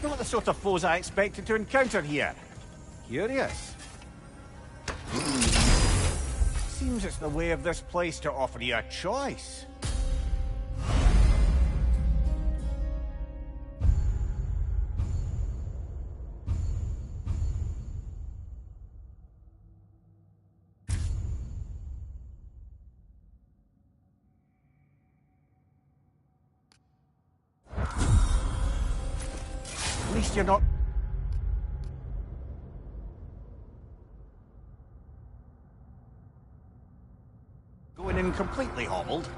Not the sort of foes I expected to encounter here. Curious. Seems it's the way of this place to offer you a choice. At least you're not... going in completely hobbled.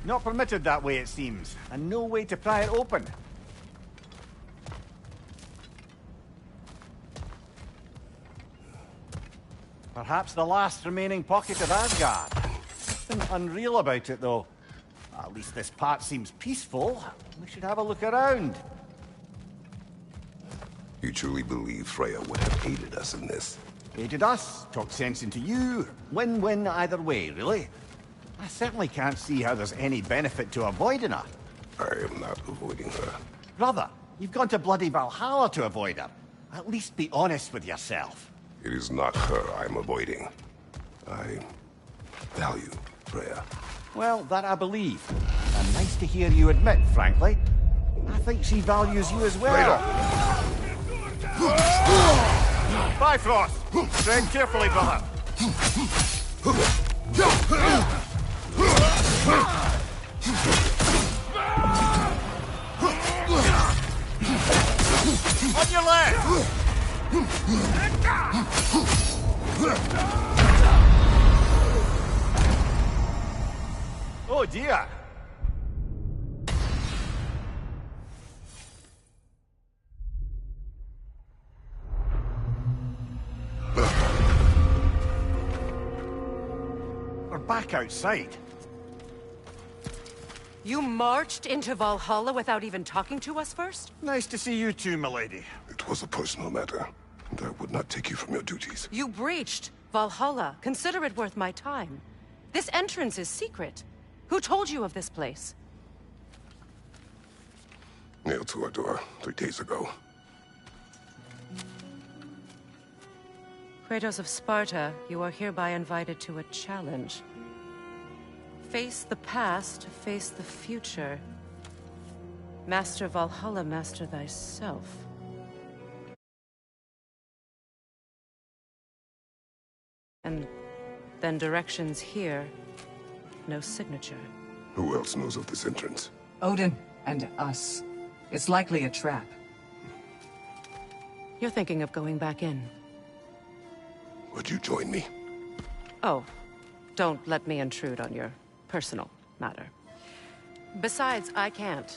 Not permitted that way, it seems, and no way to pry it open. Perhaps the last remaining pocket of Asgard. Nothing unreal about it, though. At least this part seems peaceful. We should have a look around. You truly believe Freya would have aided us in this? Aided us, talked sense into you. Win-win either way, really. I certainly can't see how there's any benefit to avoiding her. I am not avoiding her. Brother, you've gone to bloody Valhalla to avoid her. At least be honest with yourself. It is not her I'm avoiding. I value Freya. Well, that I believe. And nice to hear you admit, frankly. I think she values you as well. Bifrost! Tread carefully, brother. On your left! Oh dear! we're back outside. You marched into Valhalla without even talking to us first? Nice to see you too, milady. It was a personal matter, and I would not take you from your duties. You breached Valhalla. Consider it worth my time. This entrance is secret. Who told you of this place? Nailed to our door 3 days ago. Kratos of Sparta, you are hereby invited to a challenge. Face the past, face the future. Master Valhalla, master thyself. And then directions here, no signature. Who else knows of this entrance? Odin and us. It's likely a trap. You're thinking of going back in. Would you join me? Oh, don't let me intrude on your personal matter. Besides, I can't.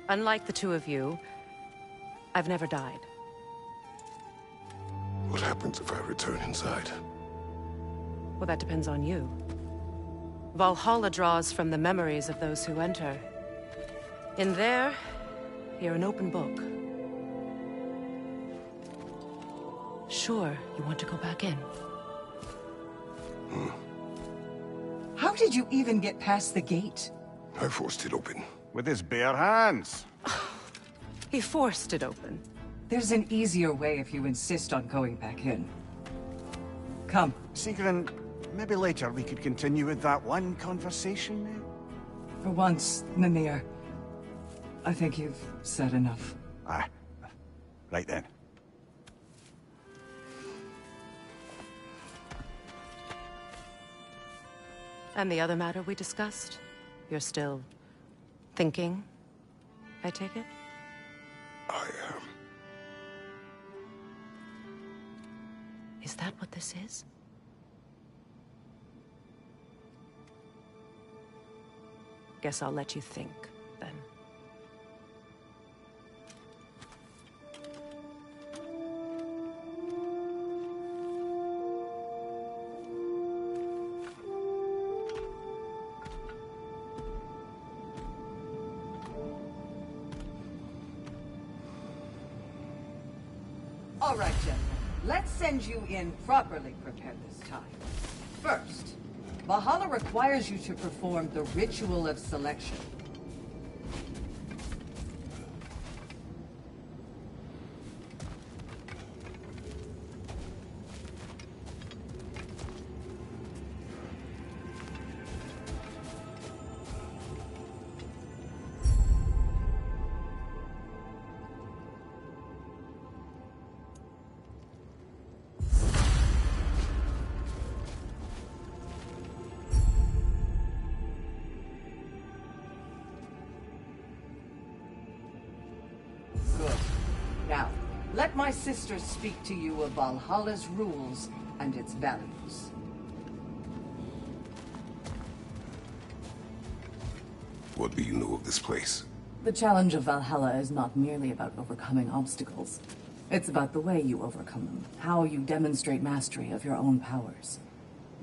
Unlike the two of you, I've never died. What happens if I return inside? Well, that depends on you. Valhalla draws from the memories of those who enter. In there, you're an open book. Sure, you want to go back in. How did you even get past the gate? I forced it open. With his bare hands. He forced it open. There's an easier way if you insist on going back in. Come. Sigrun, maybe later we could continue with that one conversation, eh? For once, Mimir. I think you've said enough. Aye. Right then. And the other matter we discussed? You're still thinking, I take it? I am. Is that what this is? Guess I'll let you think, then. All right, gentlemen. Let's send you in properly prepared this time. First, Valhalla requires you to perform the ritual of selection. Good. Now, let my sister speak to you of Valhalla's rules and its values. What do you know of this place? The challenge of Valhalla is not merely about overcoming obstacles. It's about the way you overcome them, how you demonstrate mastery of your own powers.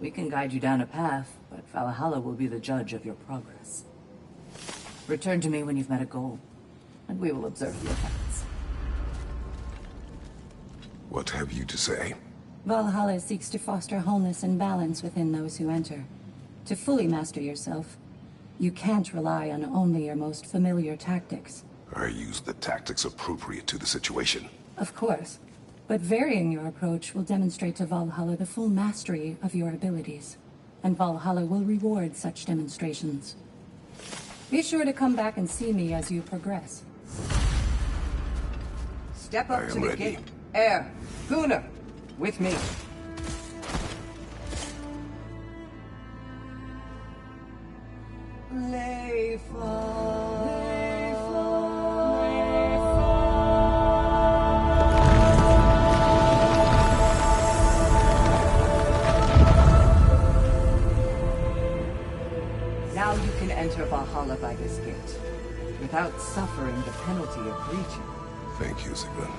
We can guide you down a path, but Valhalla will be the judge of your progress. Return to me when you've met a goal, and we will observe the effects. What have you to say? Valhalla seeks to foster wholeness and balance within those who enter. To fully master yourself, you can't rely on only your most familiar tactics. I use the tactics appropriate to the situation. Of course, but varying your approach will demonstrate to Valhalla the full mastery of your abilities, and Valhalla will reward such demonstrations. Be sure to come back and see me as you progress. Step I up am to the ready. gate. Air, Gunnar, with me. Now you can enter Valhalla by this gate, without suffering the penalty of breaching. Thank you, Sigrun.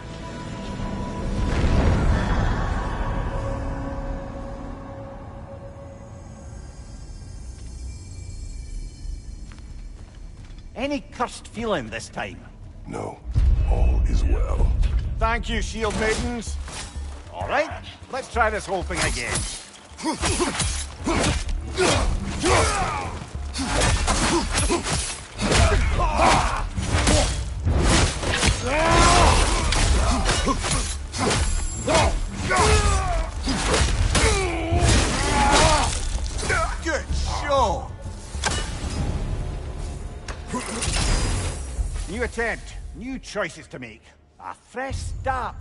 Any cursed feeling this time? No, all is well. Thank you, shield maidens. All right, let's try this whole thing again. Good show. New attempt, new choices to make. A fresh start.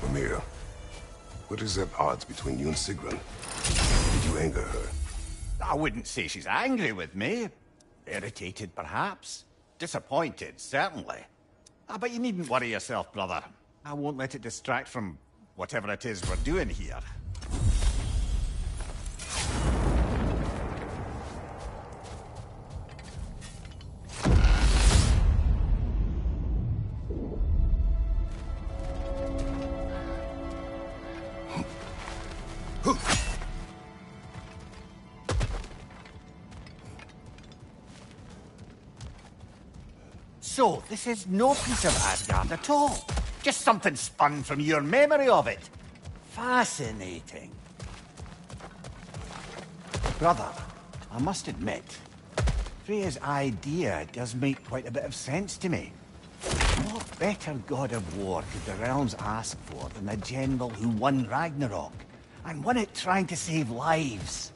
Mimir, what is at odds between you and Sigrun? Did you anger her? I wouldn't say she's angry with me. Irritated, perhaps. Disappointed, certainly. But you needn't worry yourself, brother. I won't let it distract from whatever it is we're doing here. So, this is no piece of Asgard at all. Just something spun from your memory of it. Fascinating. Brother, I must admit, Freya's idea does make quite a bit of sense to me. What better god of war could the realms ask for than a general who won Ragnarok, and won it trying to save lives?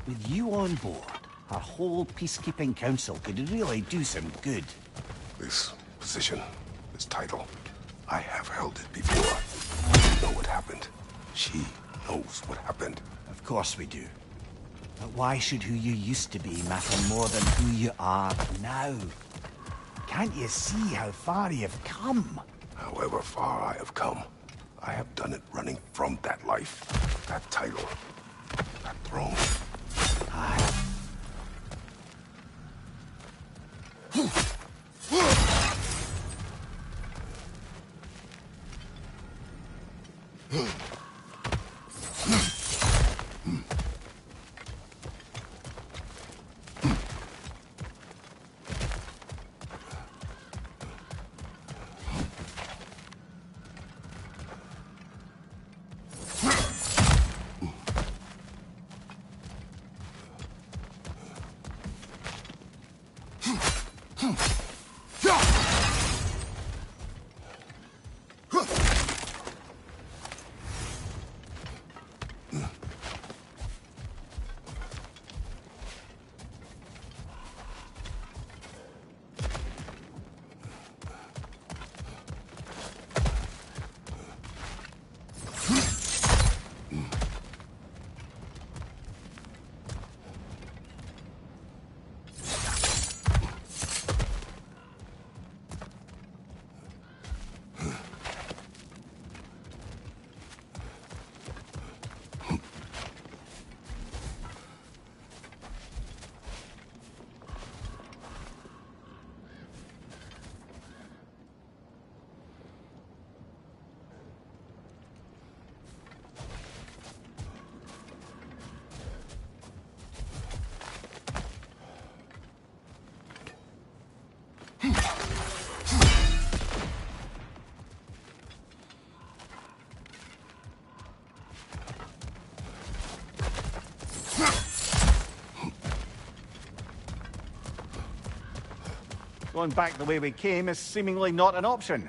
With you on board, our whole peacekeeping council could really do some good. This position, this title, I have held it before. You know what happened. She knows what happened. Of course we do. But why should who you used to be matter more than who you are now? Can't you see how far you've come? However far I have come, I have done it running from that life, that title, that throne. Aye. Going back the way we came is seemingly not an option.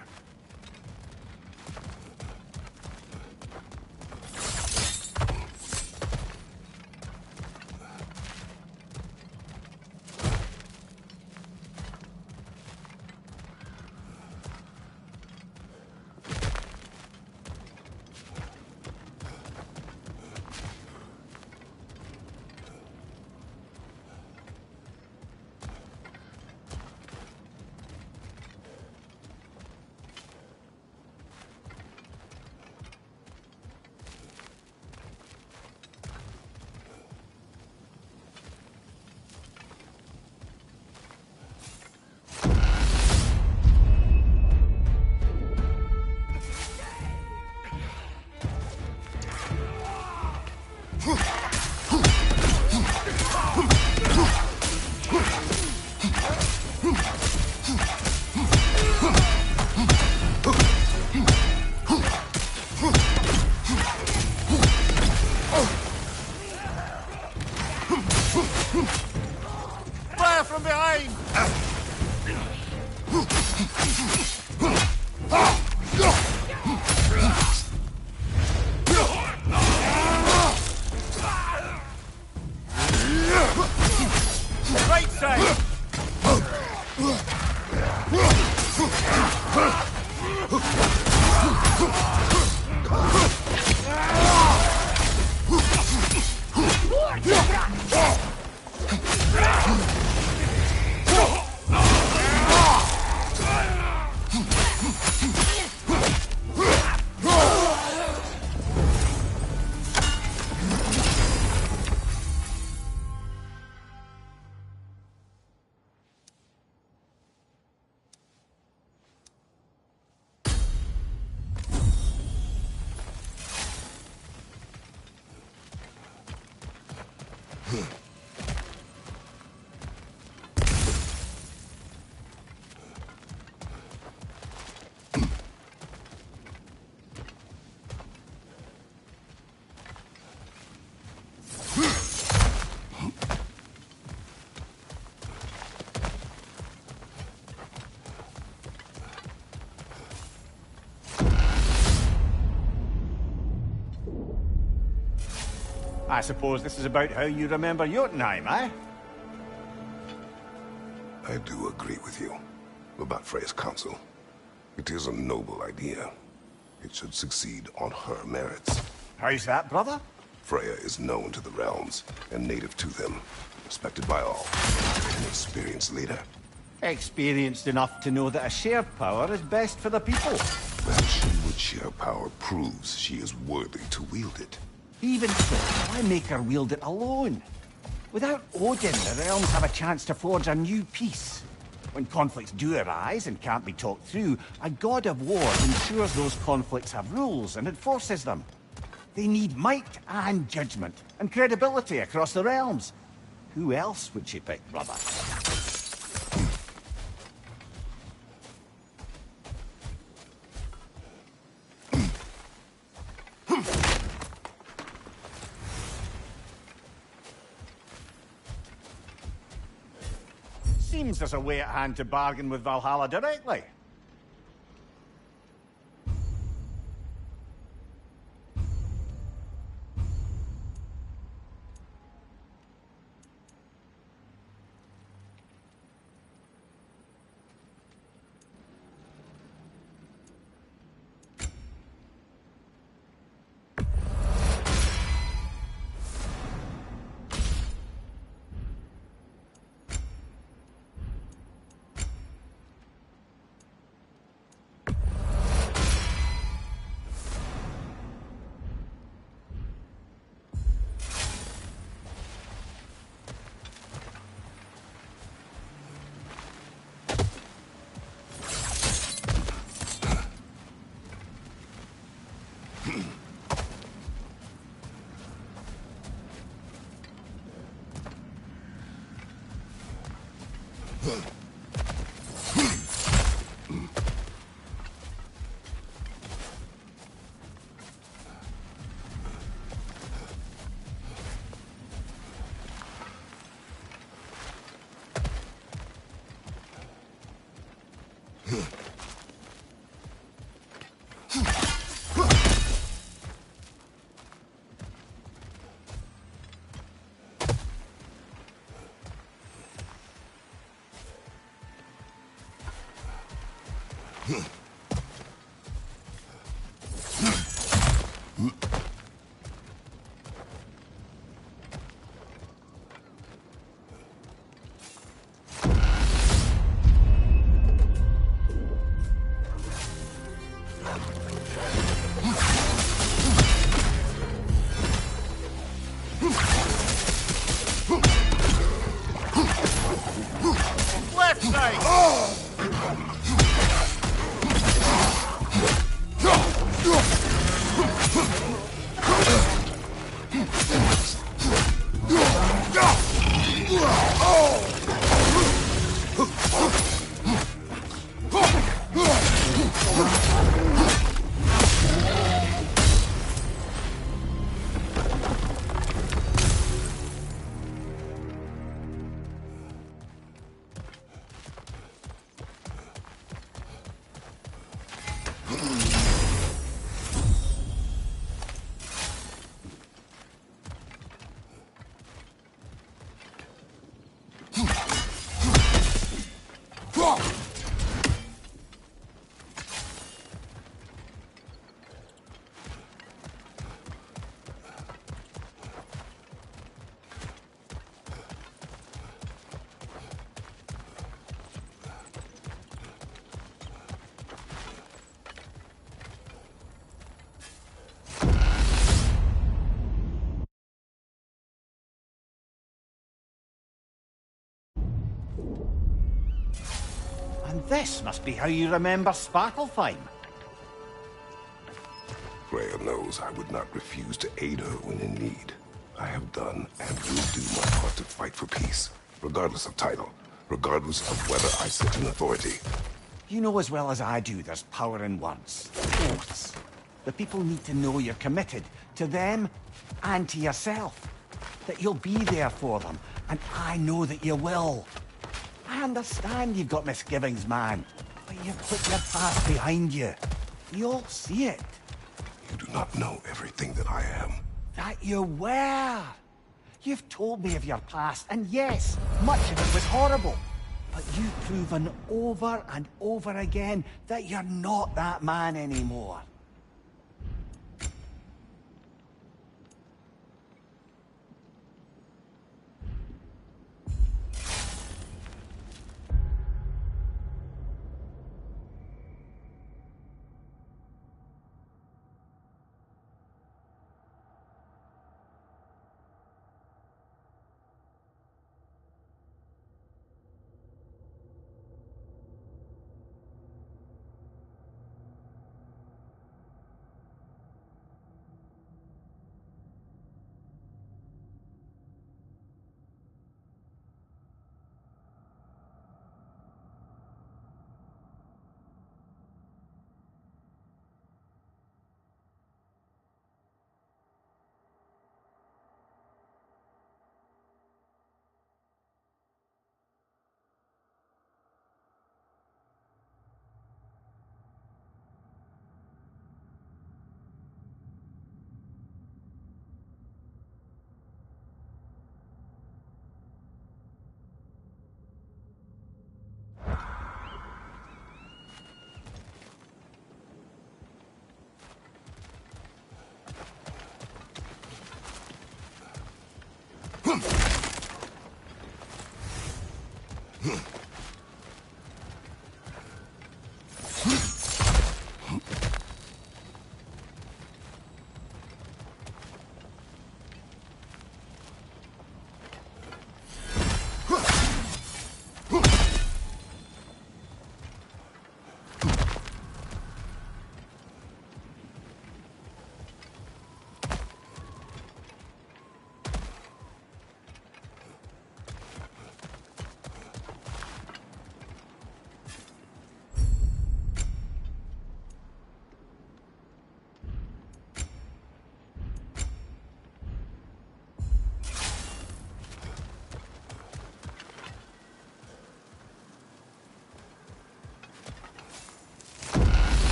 Fire from behind! Right side! I suppose this is about how you remember Jotunheim, eh? I do agree with you about Freya's council. It is a noble idea. It should succeed on her merits. How's that, brother? Freya is known to the realms and native to them, respected by all. An experienced leader. Experienced enough to know that a shared power is best for the people. That she would share power proves she is worthy to wield it. Even so, why make her wield it alone? Without Odin, the realms have a chance to forge a new peace. When conflicts do arise and can't be talked through, a god of war ensures those conflicts have rules and enforces them. They need might and judgment, and credibility across the realms. Who else would she pick, brother? Seems there's a way at hand to bargain with Valhalla directly. Left side! And this must be how you remember Svartalfheim. Freya knows I would not refuse to aid her when in need. I have done and will do my part to fight for peace, regardless of title, regardless of whether I sit in authority. You know as well as I do there's power in words. Oaths. The people need to know you're committed, to them and to yourself. That you'll be there for them, and I know that you will. I understand you've got misgivings, man, but you've put your past behind you. You all see it. You do not know everything that I am. That you were. You've told me of your past, and yes, much of it was horrible. But you've proven over and over again that you're not that man anymore.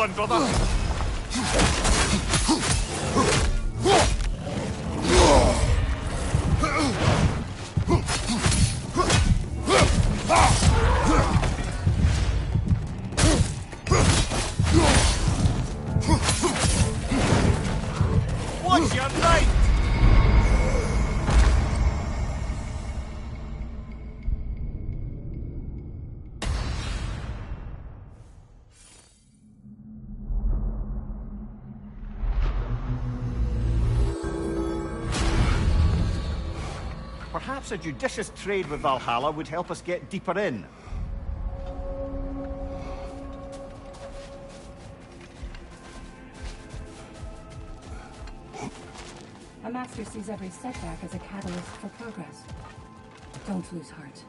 on, brother! Watch your right! Perhaps a judicious trade with Valhalla would help us get deeper in. A master sees every setback as a catalyst for progress. Don't lose heart.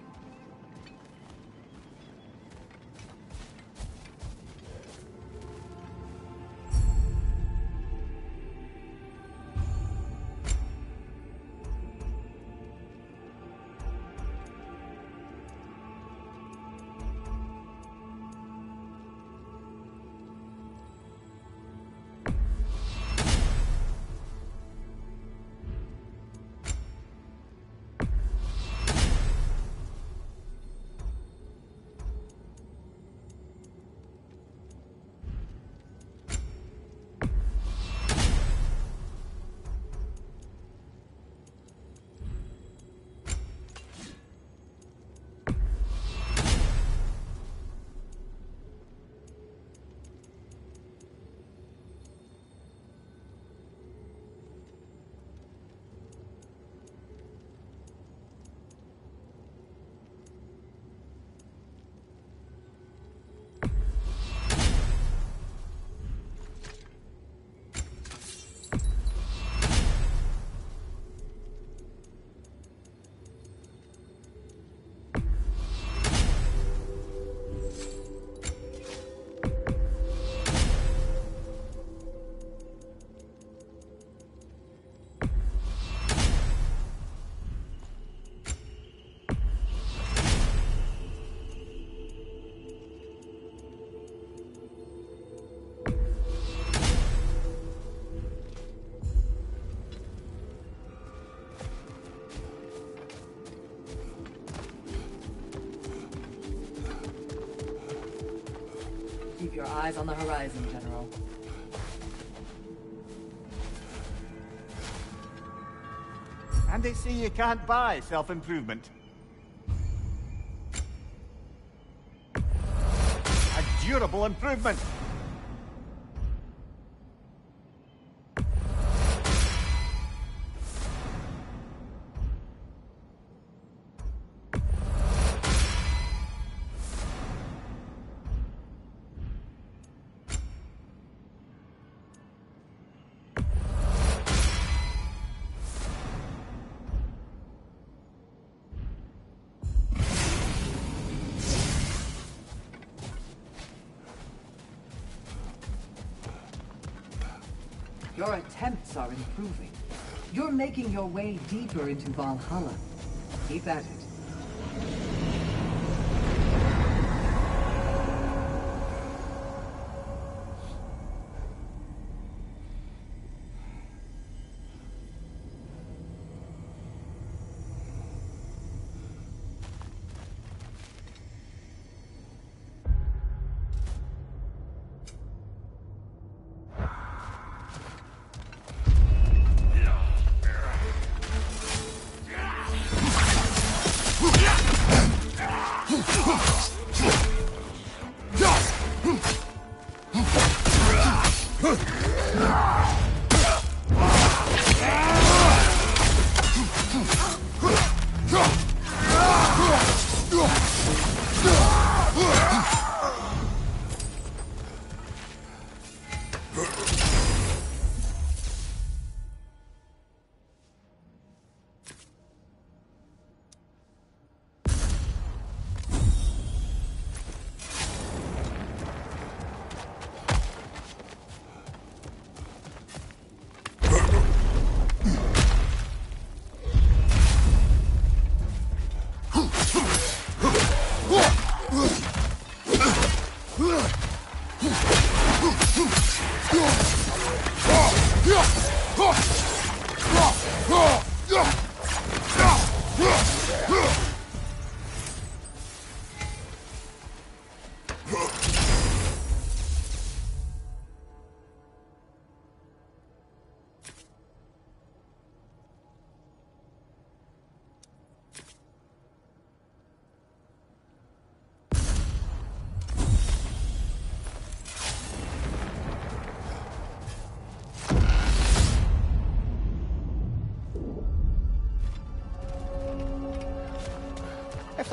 Keep your eyes on the horizon, General. And they say you can't buy self-improvement. A durable improvement. Your attempts are improving. You're making your way deeper into Valhalla. Keep at it.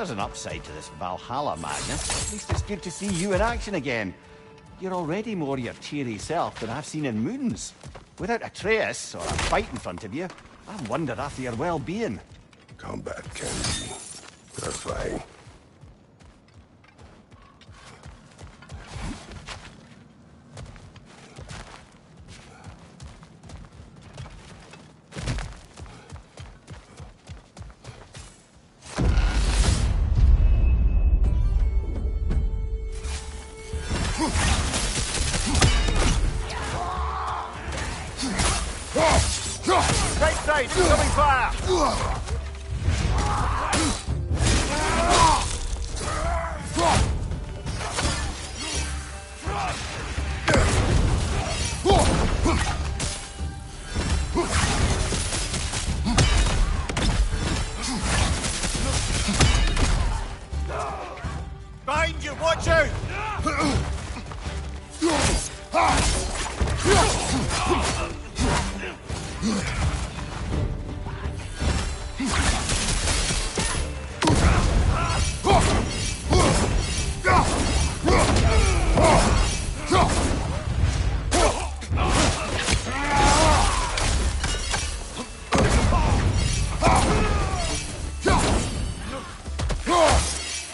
there's an upside to this Valhalla madness. At least it's good to see you in action again. You're already more your cheery self than I've seen in moons. Without Atreus, or a fight in front of you, I wonder after your well-being. Combat can be terrifying. Right side, incoming fire! Behind you, watch out!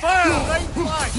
Fire! Right flank!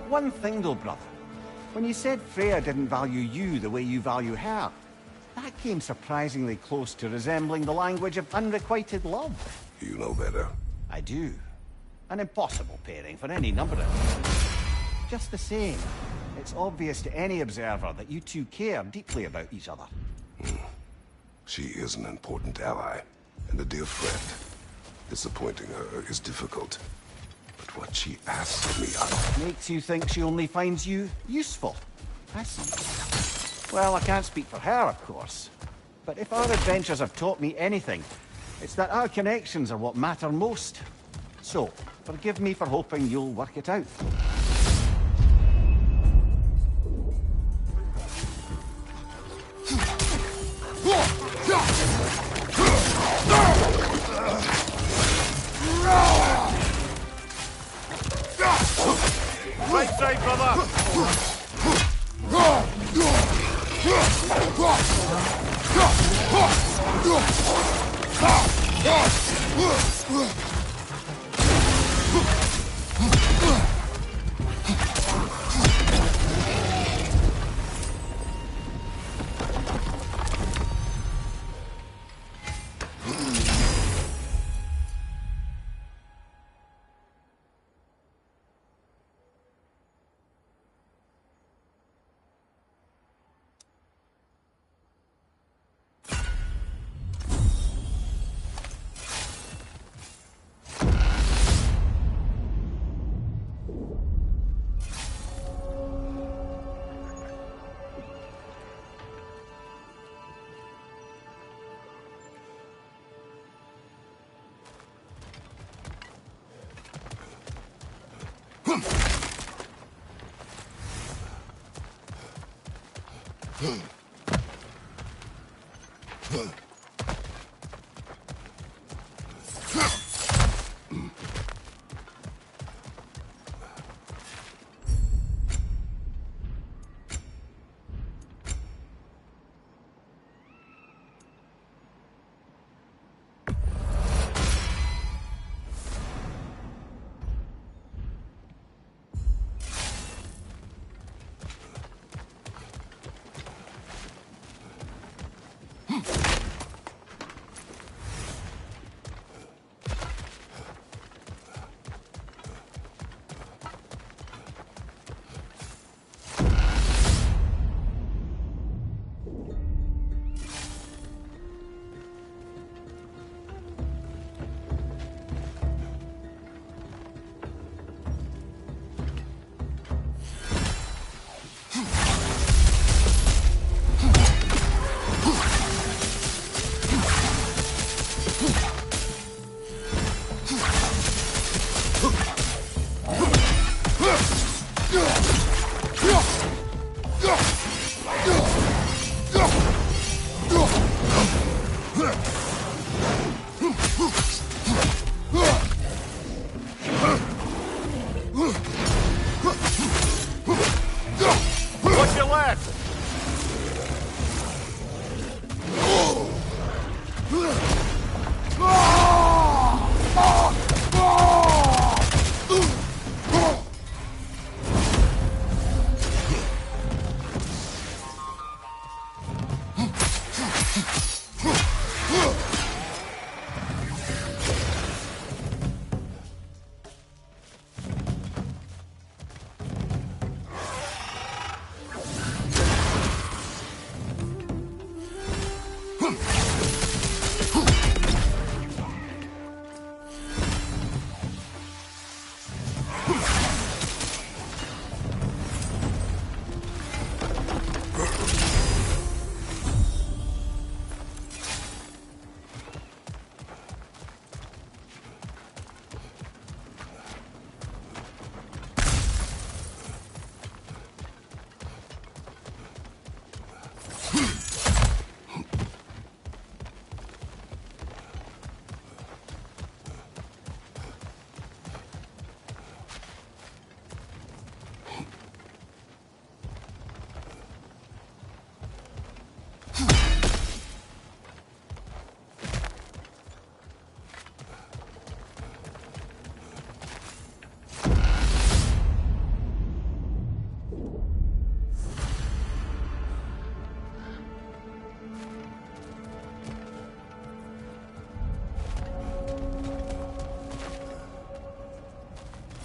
One thing though, brother. When you said Freya didn't value you the way you value her, that came surprisingly close to resembling the language of unrequited love. You know better. I do. An impossible pairing for any number of reasons. Just the same, it's obvious to any observer that you two care deeply about each other. She is an important ally, and a dear friend. Disappointing her is difficult. But what she asks of me, Makes you think she only finds you useful. I see. Well, I can't speak for her, of course. But if our adventures have taught me anything, it's that our connections are what matter most. So, forgive me for hoping you'll work it out. Right side, brother! dead!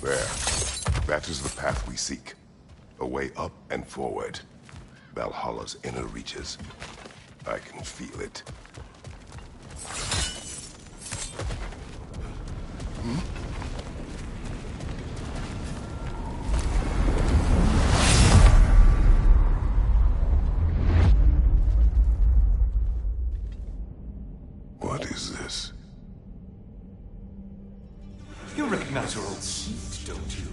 There. That is the path we seek. A way up and forward. Valhalla's inner reaches. I can feel it. What is this? You recognize your old seat, don't you?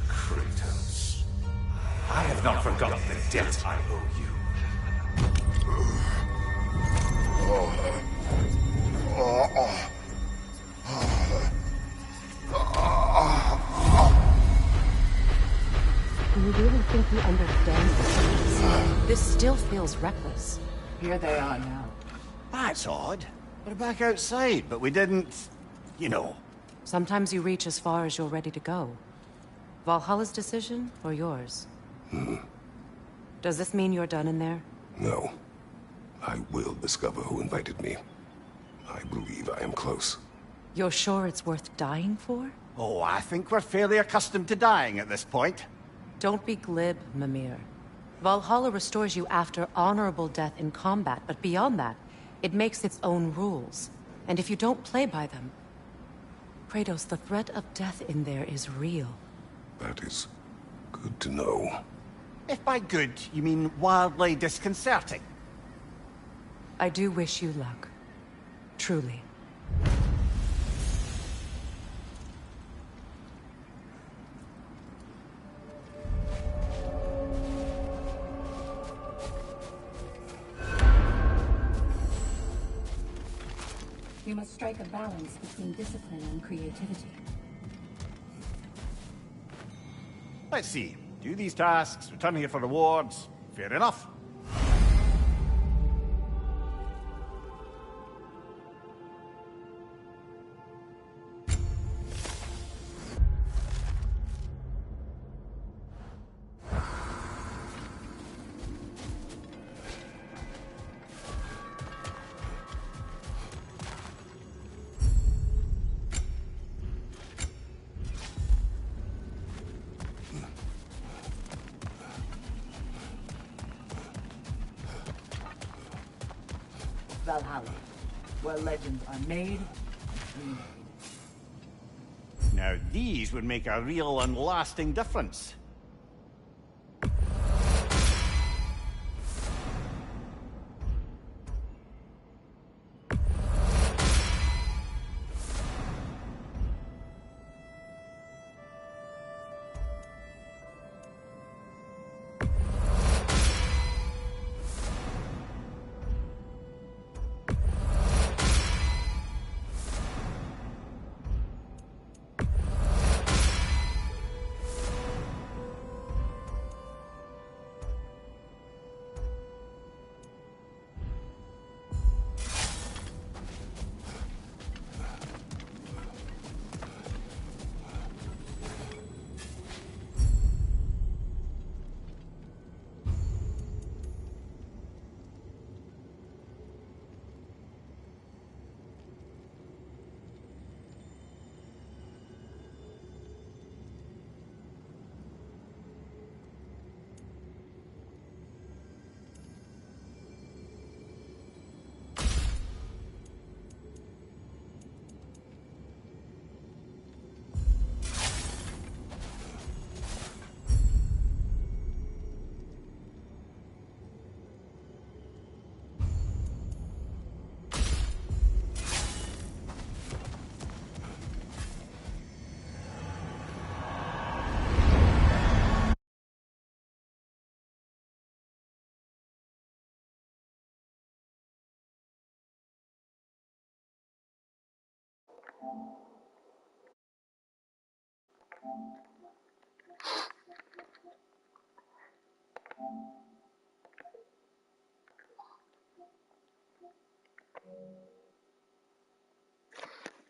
Kratos. I have not forgotten the debt I owe you. Do you really think you understand this? This still feels reckless. Here they are now. That's odd. We're back outside, but we didn't... you know. Sometimes you reach as far as you're ready to go. Valhalla's decision, or yours? Does this mean you're done in there? No. I will discover who invited me. I believe I am close. You're sure it's worth dying for? Oh, I think we're fairly accustomed to dying at this point. Don't be glib, Mimir. Valhalla restores you after honorable death in combat, but beyond that, it makes its own rules. And if you don't play by them... Kratos, the threat of death in there is real. That is good to know. If by good, you mean wildly disconcerting. I do wish you luck. Truly. You must strike a balance between discipline and creativity. Let's see. Do these tasks, return here for rewards. Fair enough. Valhalla, where legends are made, remade. Now these would make a real and lasting difference.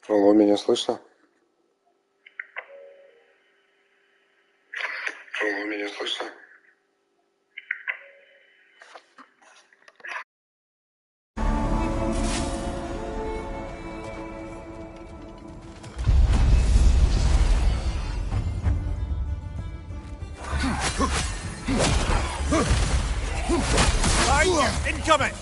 Алло, меня слышно? Алло, меня слышно? Incoming!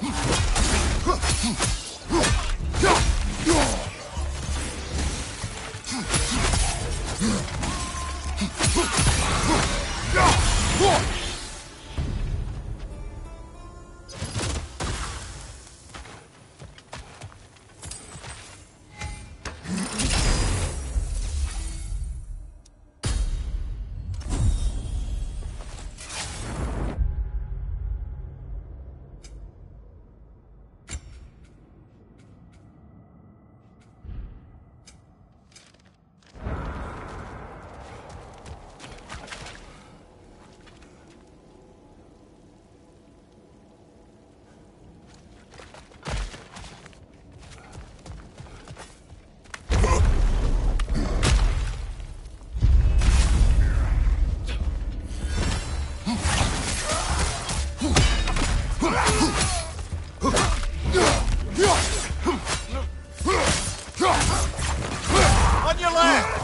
On your left!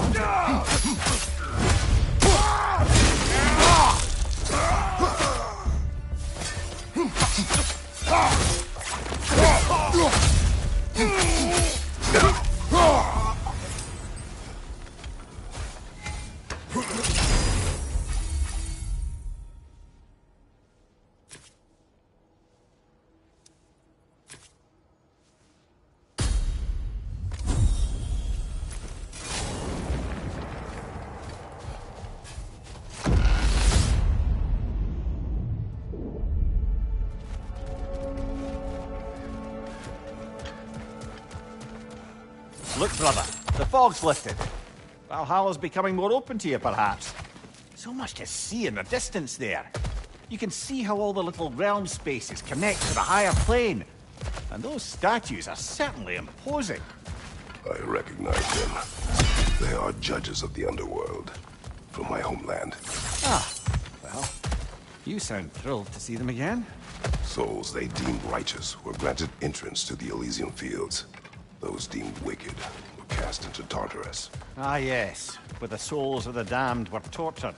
Look, brother, the fog's lifted. Valhalla's becoming more open to you, perhaps. So much to see in the distance there. You can see how all the little realm spaces connect to the higher plane. And those statues are certainly imposing. I recognize them. They are judges of the underworld, from my homeland. Ah, well, you sound thrilled to see them again. Souls they deemed righteous were granted entrance to the Elysian Fields. Those deemed wicked were cast into Tartarus. Ah, yes, where the souls of the damned were tortured.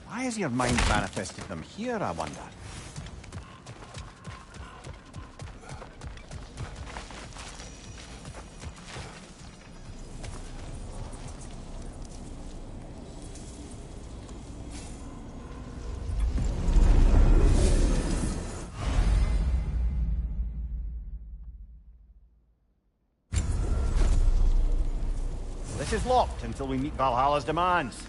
Why has your mind manifested them here, I wonder? This is locked until we meet Valhalla's demands.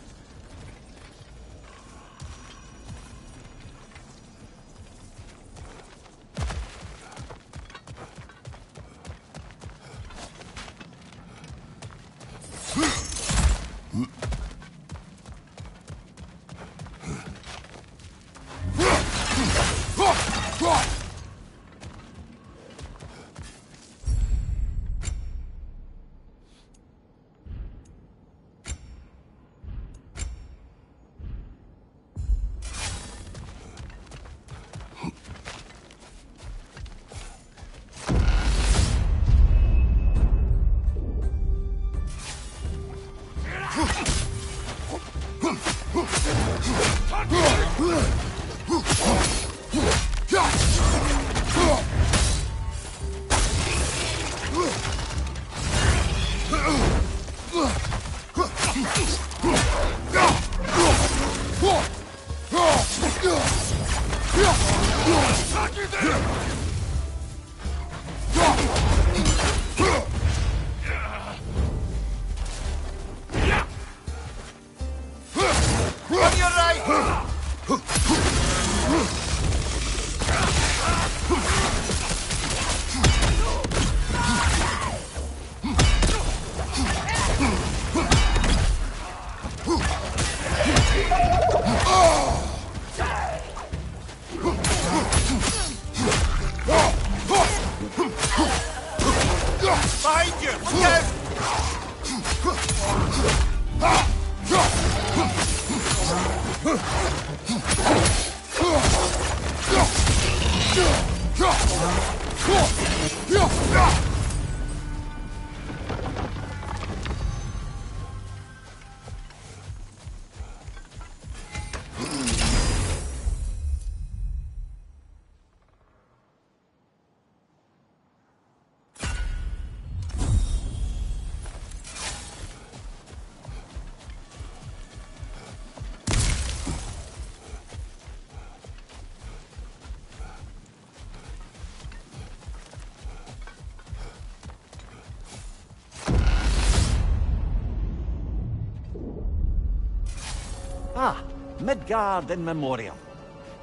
Ah, Midgard in memoriam.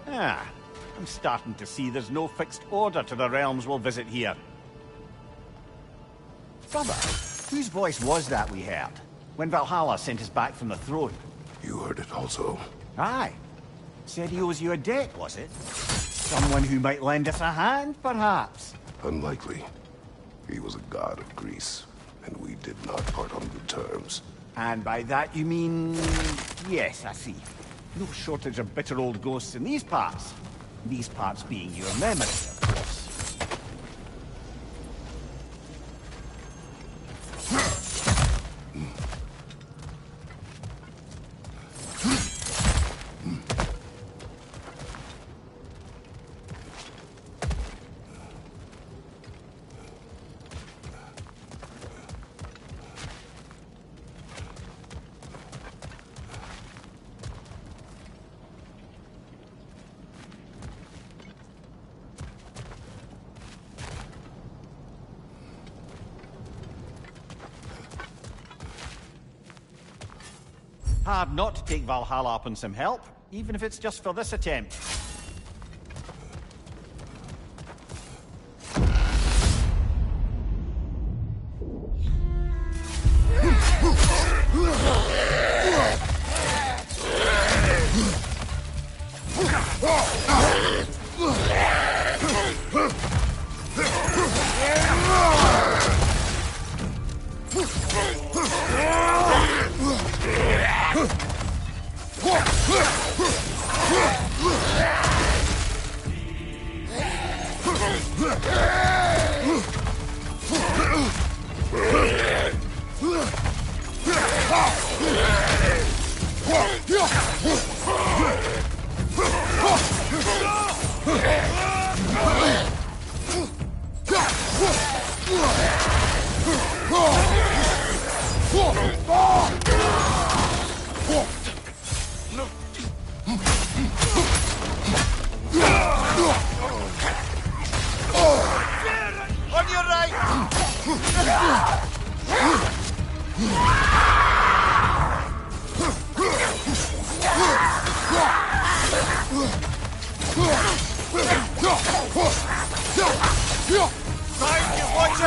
Ah, I'm starting to see there's no fixed order to the realms we'll visit here. Brother, whose voice was that we heard when Valhalla sent us back from the throne? You heard it also. Aye. Said he owes you a debt, was it? Someone who might lend us a hand, perhaps? Unlikely. He was a god of Greece, and we did not part on good terms. And by that you mean... Yes, I see. No shortage of bitter old ghosts in these parts. These parts being your memory, of course. Hard not to take Valhalla up on some help, even if it's just for this attempt. On your right! Time to watch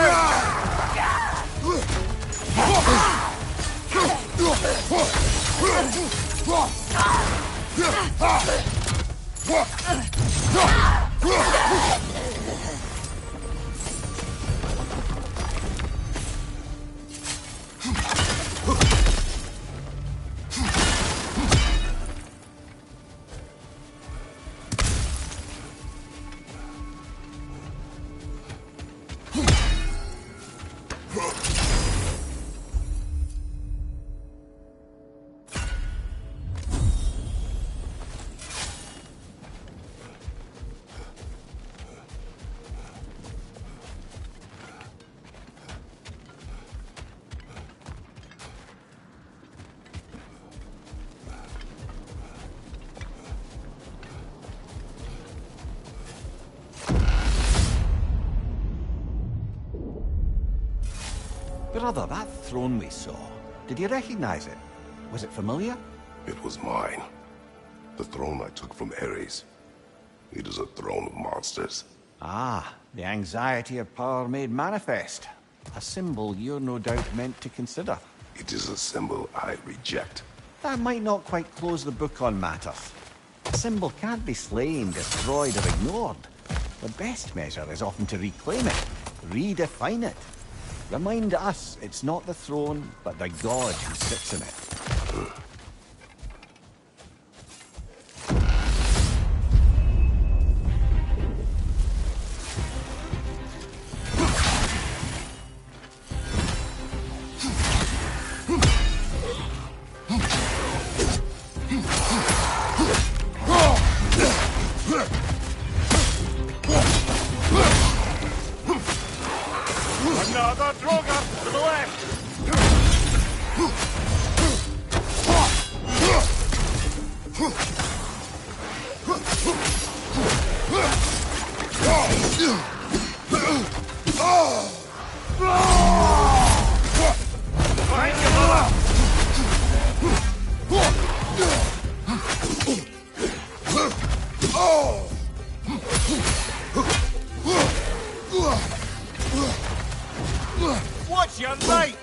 Brother, that throne we saw, did you recognize it? Was it familiar? It was mine. The throne I took from Ares. It is a throne of monsters. Ah, the anxiety of power made manifest. A symbol you're no doubt meant to consider. It is a symbol I reject. That might not quite close the book on matters. A symbol can't be slain, destroyed, or ignored. The best measure is often to reclaim it, redefine it. Remind us it's not the throne, but the god who sits in it. Behind you, brother! Watch your right!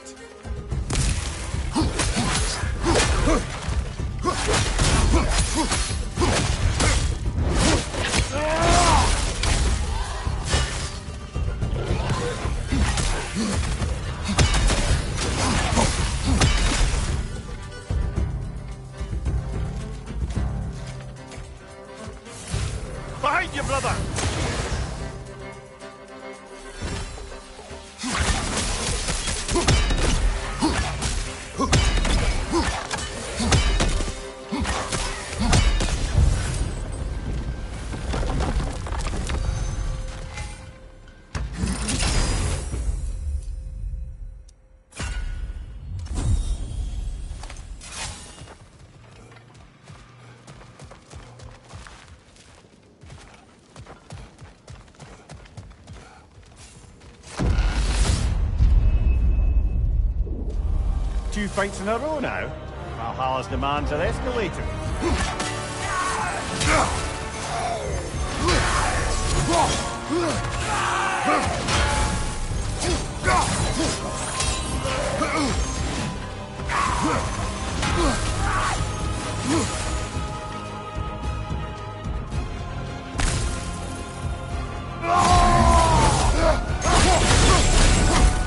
Behind you, brother! Two fights in a row now. Valhalla's demands are escalating.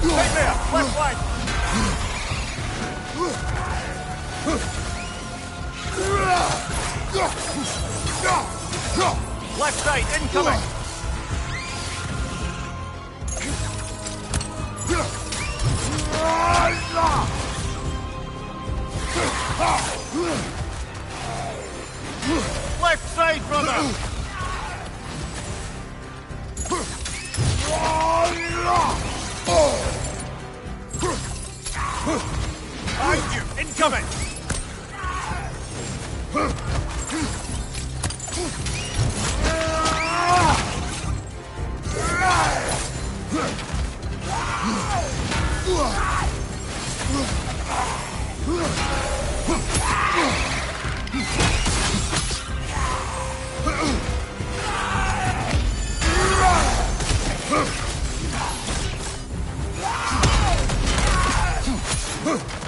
Right there! Left flank! Left side, incoming! Left side, brother! Behind you, incoming!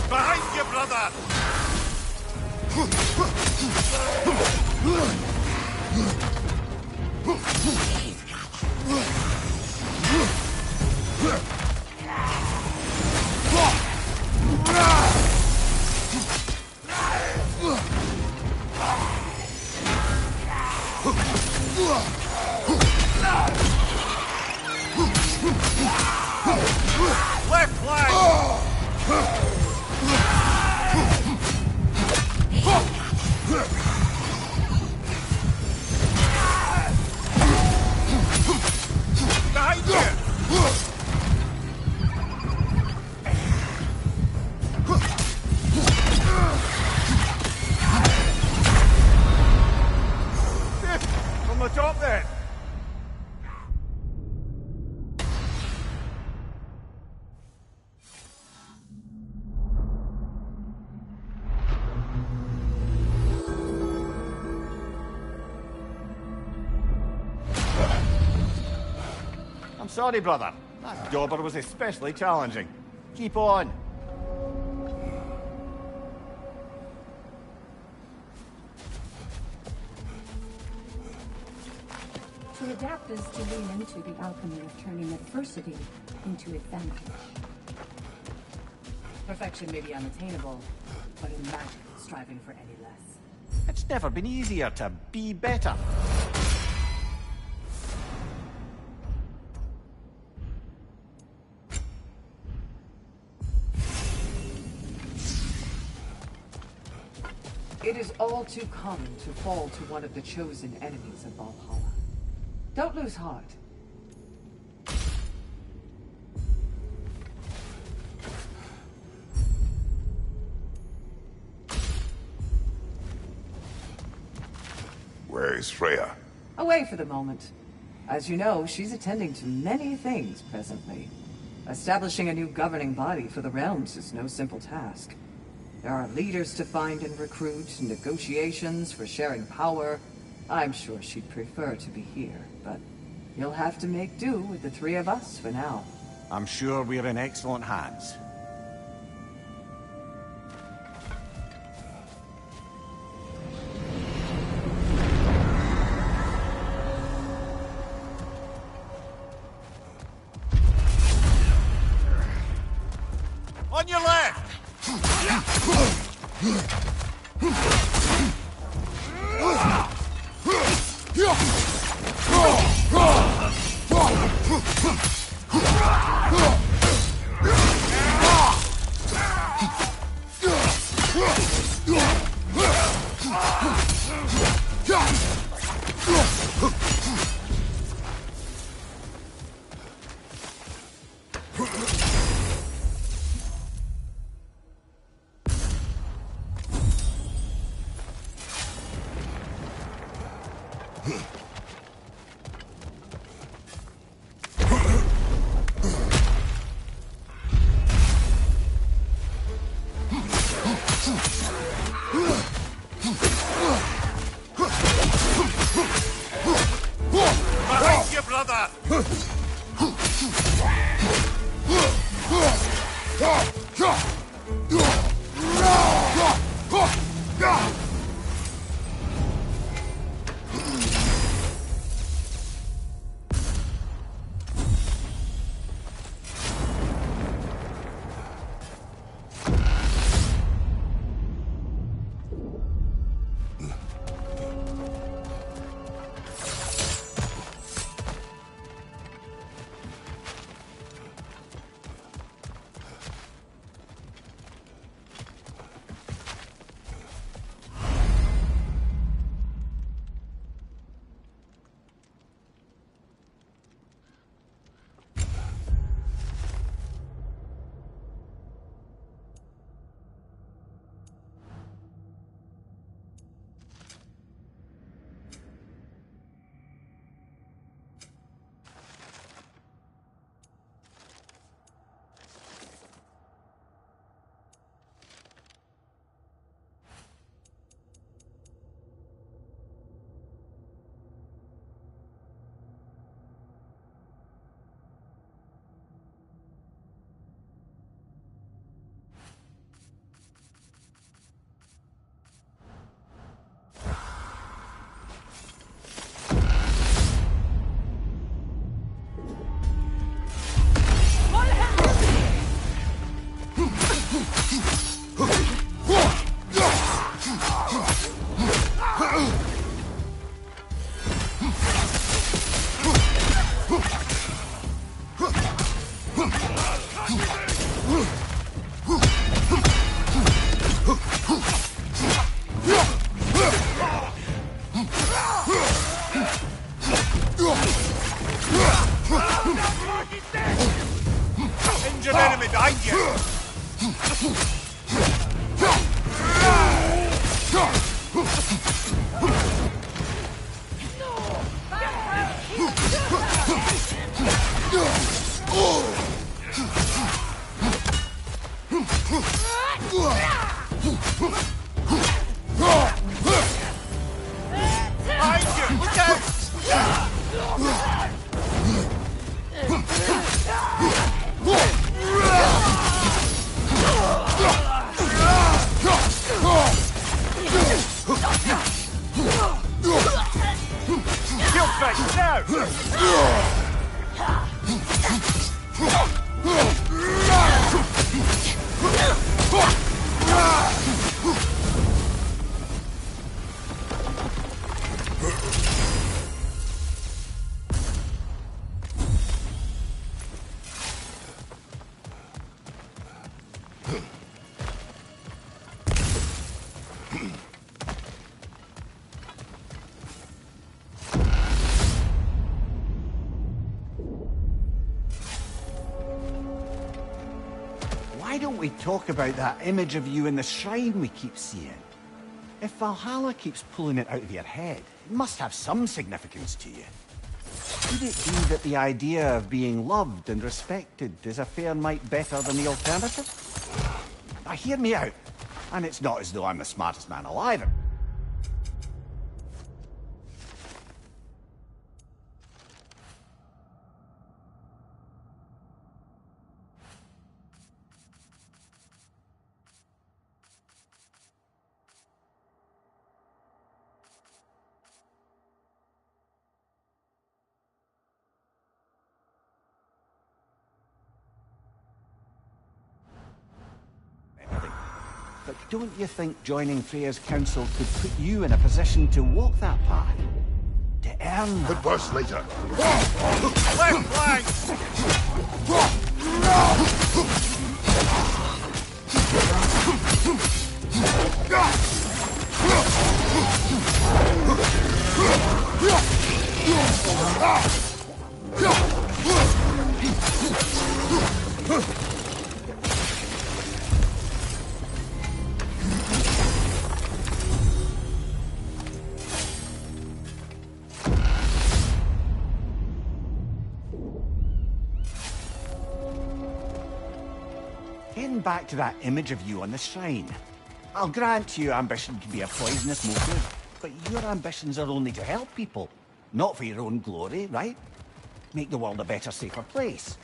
Behind you, brother! Left flank! Behind you! From the top there! I'm sorry, brother. That dauber was especially challenging. Keep on. The adapters to lean into the alchemy of turning adversity into advantage. Perfection may be unattainable, but in magic, striving for any less. It's never been easier to be better. It is all too common to fall to one of the chosen enemies of Valhalla. Don't lose heart. Where is Freya? Away for the moment. As you know, she's attending to many things presently. Establishing a new governing body for the realms is no simple task. There are leaders to find and recruit, negotiations for sharing power. I'm sure she'd prefer to be here, but you'll have to make do with the three of us for now. I'm sure we're in excellent hands. On your left! Behind you, brother! Injured enemy behind you! Behind you! Look out! Kill fight now! Why don't we talk about that image of you in the shrine we keep seeing? If Valhalla keeps pulling it out of your head, it must have some significance to you. Could it be that the idea of being loved and respected is a fair mite better than the alternative? Now hear me out. And it's not as though I'm the smartest man alive. But don't you think joining Freya's council could put you in a position to walk that path? To earn that? Could burst later. Left flank! Getting back to that image of you on the shrine. I'll grant you ambition can be a poisonous motive, but your ambitions are only to help people, not for your own glory, right? Make the world a better, safer place.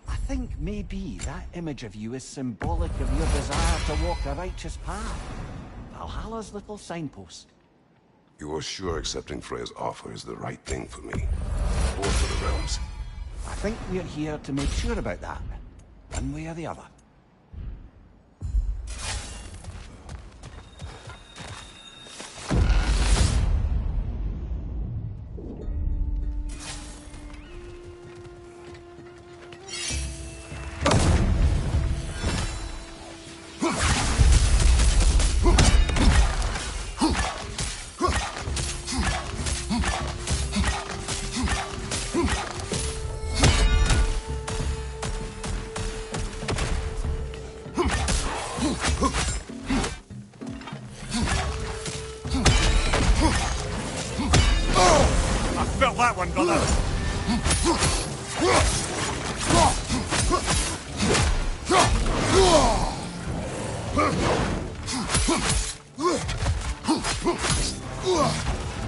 I think maybe that image of you is symbolic of your desire to walk a righteous path. Valhalla's little signpost. You're sure accepting Freya's offer is the right thing for me? Or for the realms? I think we're here to make sure about that, one way or the other. Felt that one, brother.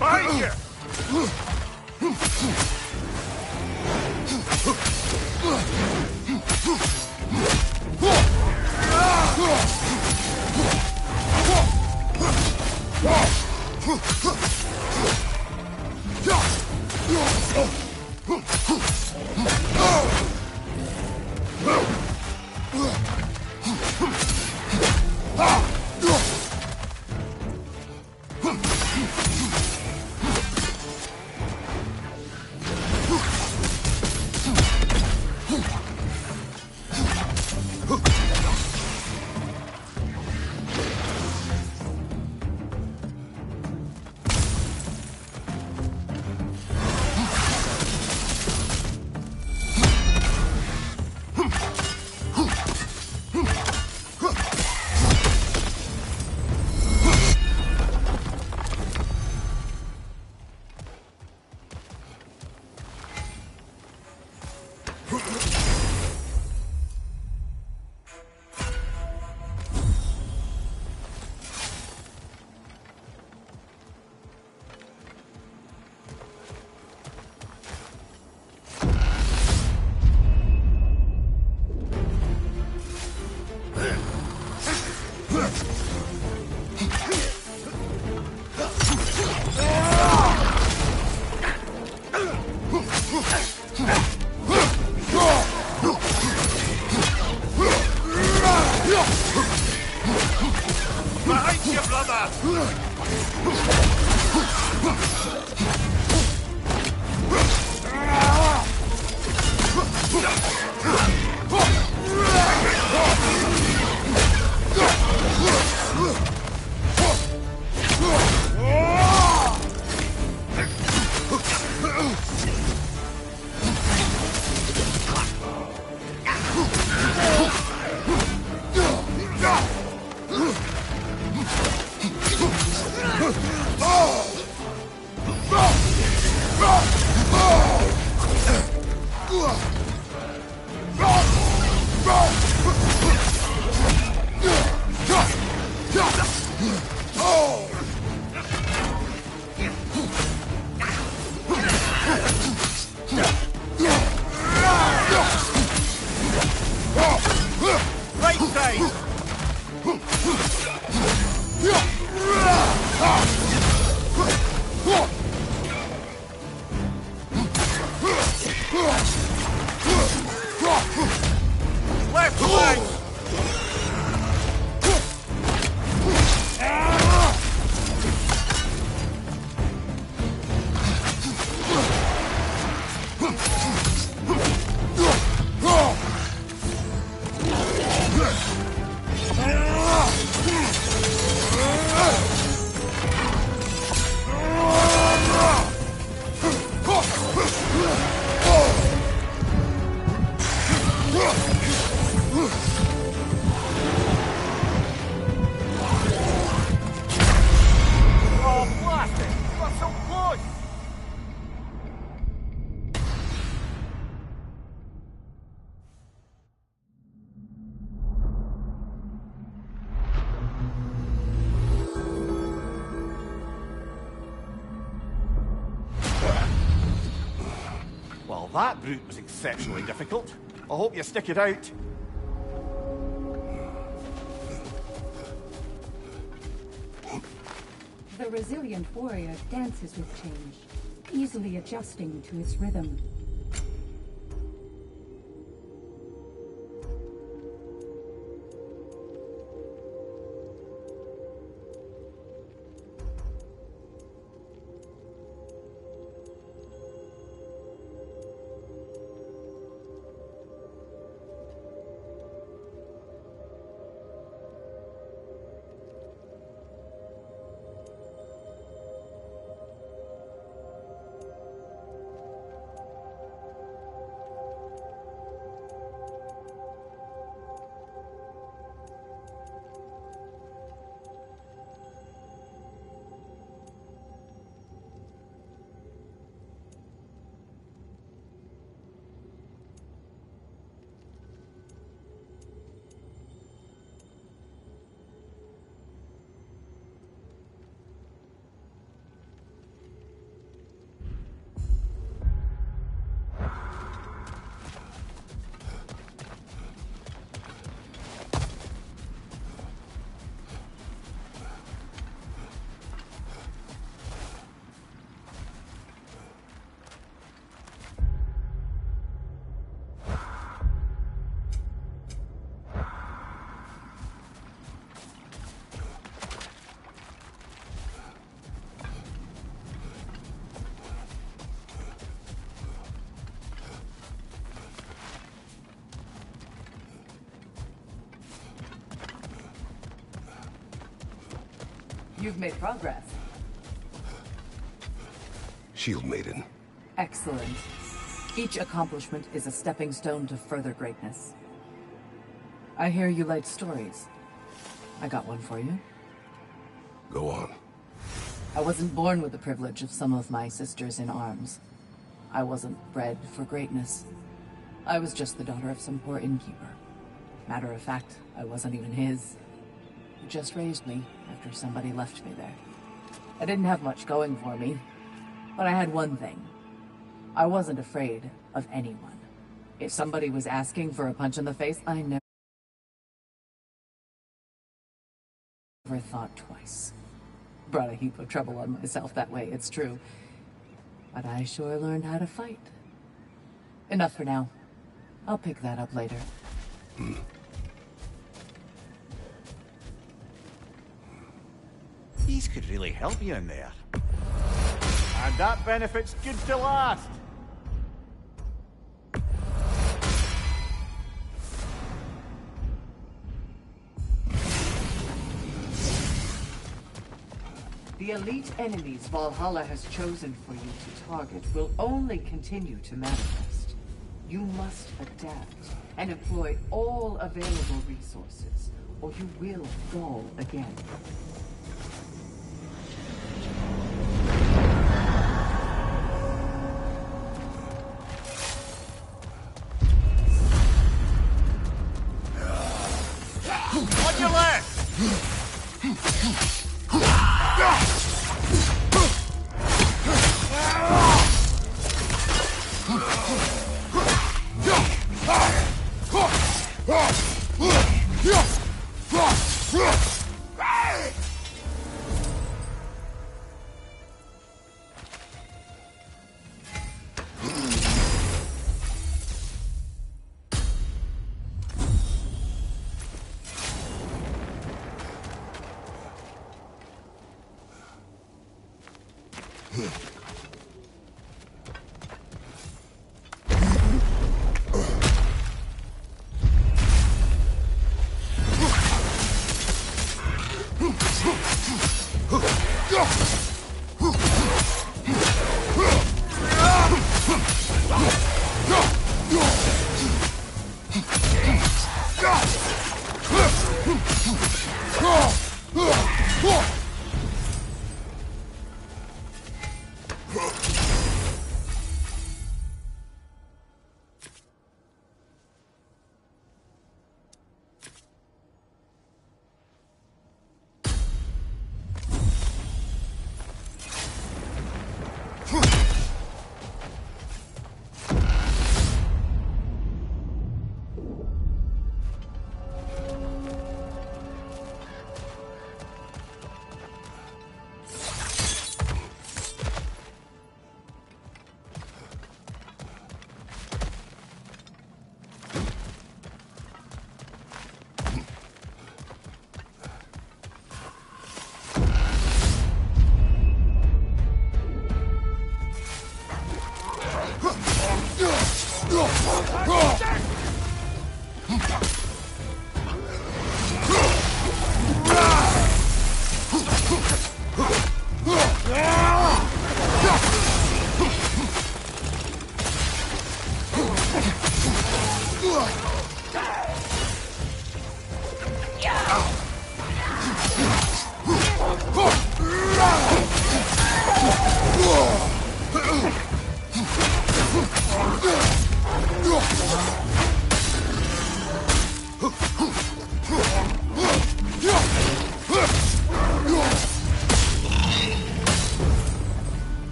Behind you! Behind you, brother! Right side! Left flank! Oh, blast it! We're so close! Well, that brute was exceptionally difficult. I hope you stick it out. The resilient warrior dances with change, easily adjusting to its rhythm. You've made progress. Shield Maiden. Excellent. Each accomplishment is a stepping stone to further greatness. I hear you like stories. I got one for you. Go on. I wasn't born with the privilege of some of my sisters in arms. I wasn't bred for greatness. I was just the daughter of some poor innkeeper. Matter of fact, I wasn't even his. He just raised me after somebody left me there. I didn't have much going for me, but I had one thing. I wasn't afraid of anyone. If somebody was asking for a punch in the face, I never thought twice. Brought a heap of trouble on myself that way, it's true. But I sure learned how to fight. Enough for now. I'll pick that up later. These could really help you in there. And that benefit's good to last. The elite enemies Valhalla has chosen for you to target will only continue to manifest. You must adapt and employ all available resources, or you will fall again.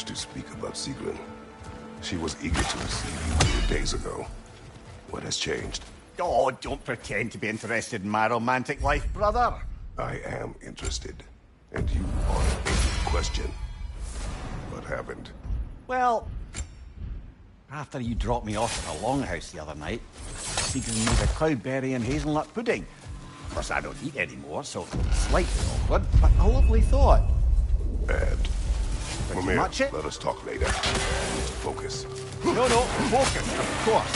To speak about Sigrun. She was eager to receive you 2 days ago. What has changed? Oh, don't pretend to be interested in my romantic life, brother. I am interested. And you are a good question. What happened? Well, after you dropped me off at the longhouse the other night, Sigrun made a cloudberry and hazelnut pudding. Of course, I don't eat anymore, so slightly awkward, but a lovely thought. Bad. Pretty Mimir, much it. let us talk later. I need to focus. No, focus, of course.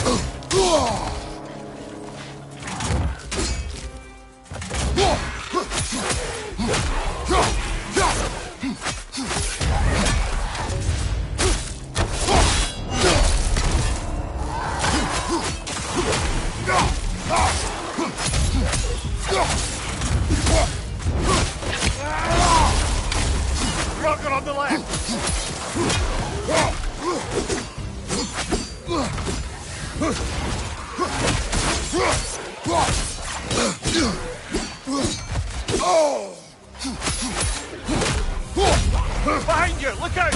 Rocket on the left! Behind you! Look out!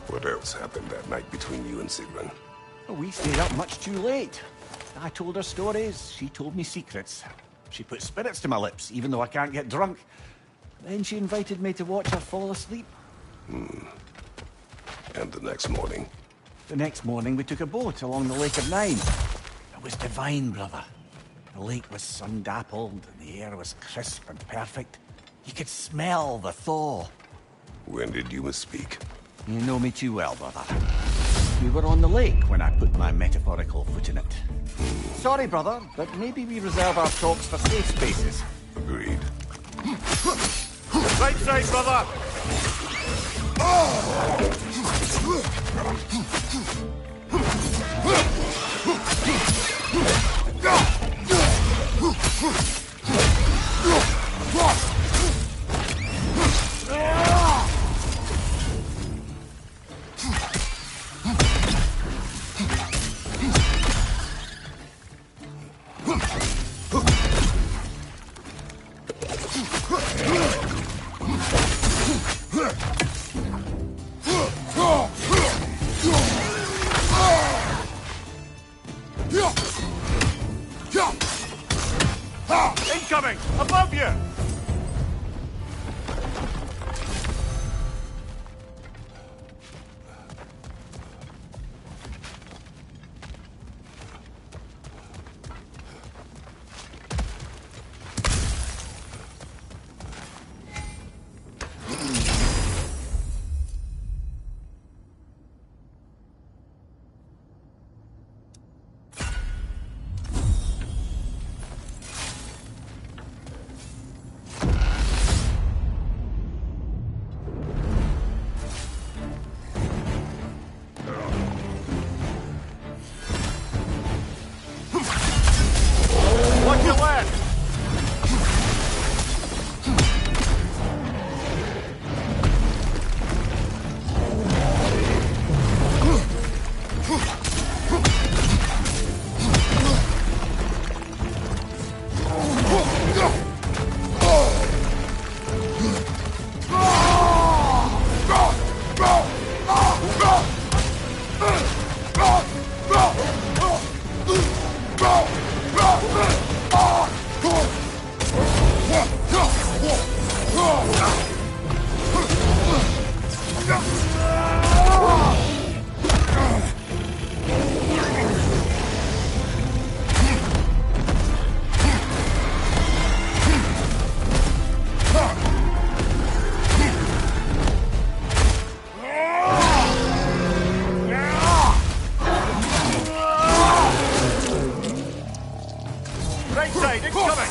What else happened that night between you and Sigrun? We stayed up much too late. I told her stories, she told me secrets. She put spirits to my lips, even though I can't get drunk. Then she invited me to watch her fall asleep. And the next morning? The next morning, we took a boat along the Lake of Nine. It was divine, brother. The lake was sun-dappled, and the air was crisp and perfect. You could smell the thaw. When did you misspeak? You know me too well, brother. We were on the lake when I put my metaphorical foot in it. Sorry, brother, but maybe we reserve our talks for safe spaces. Agreed. Right side, brother! Incoming! Above you! Watch your left! Right side, incoming!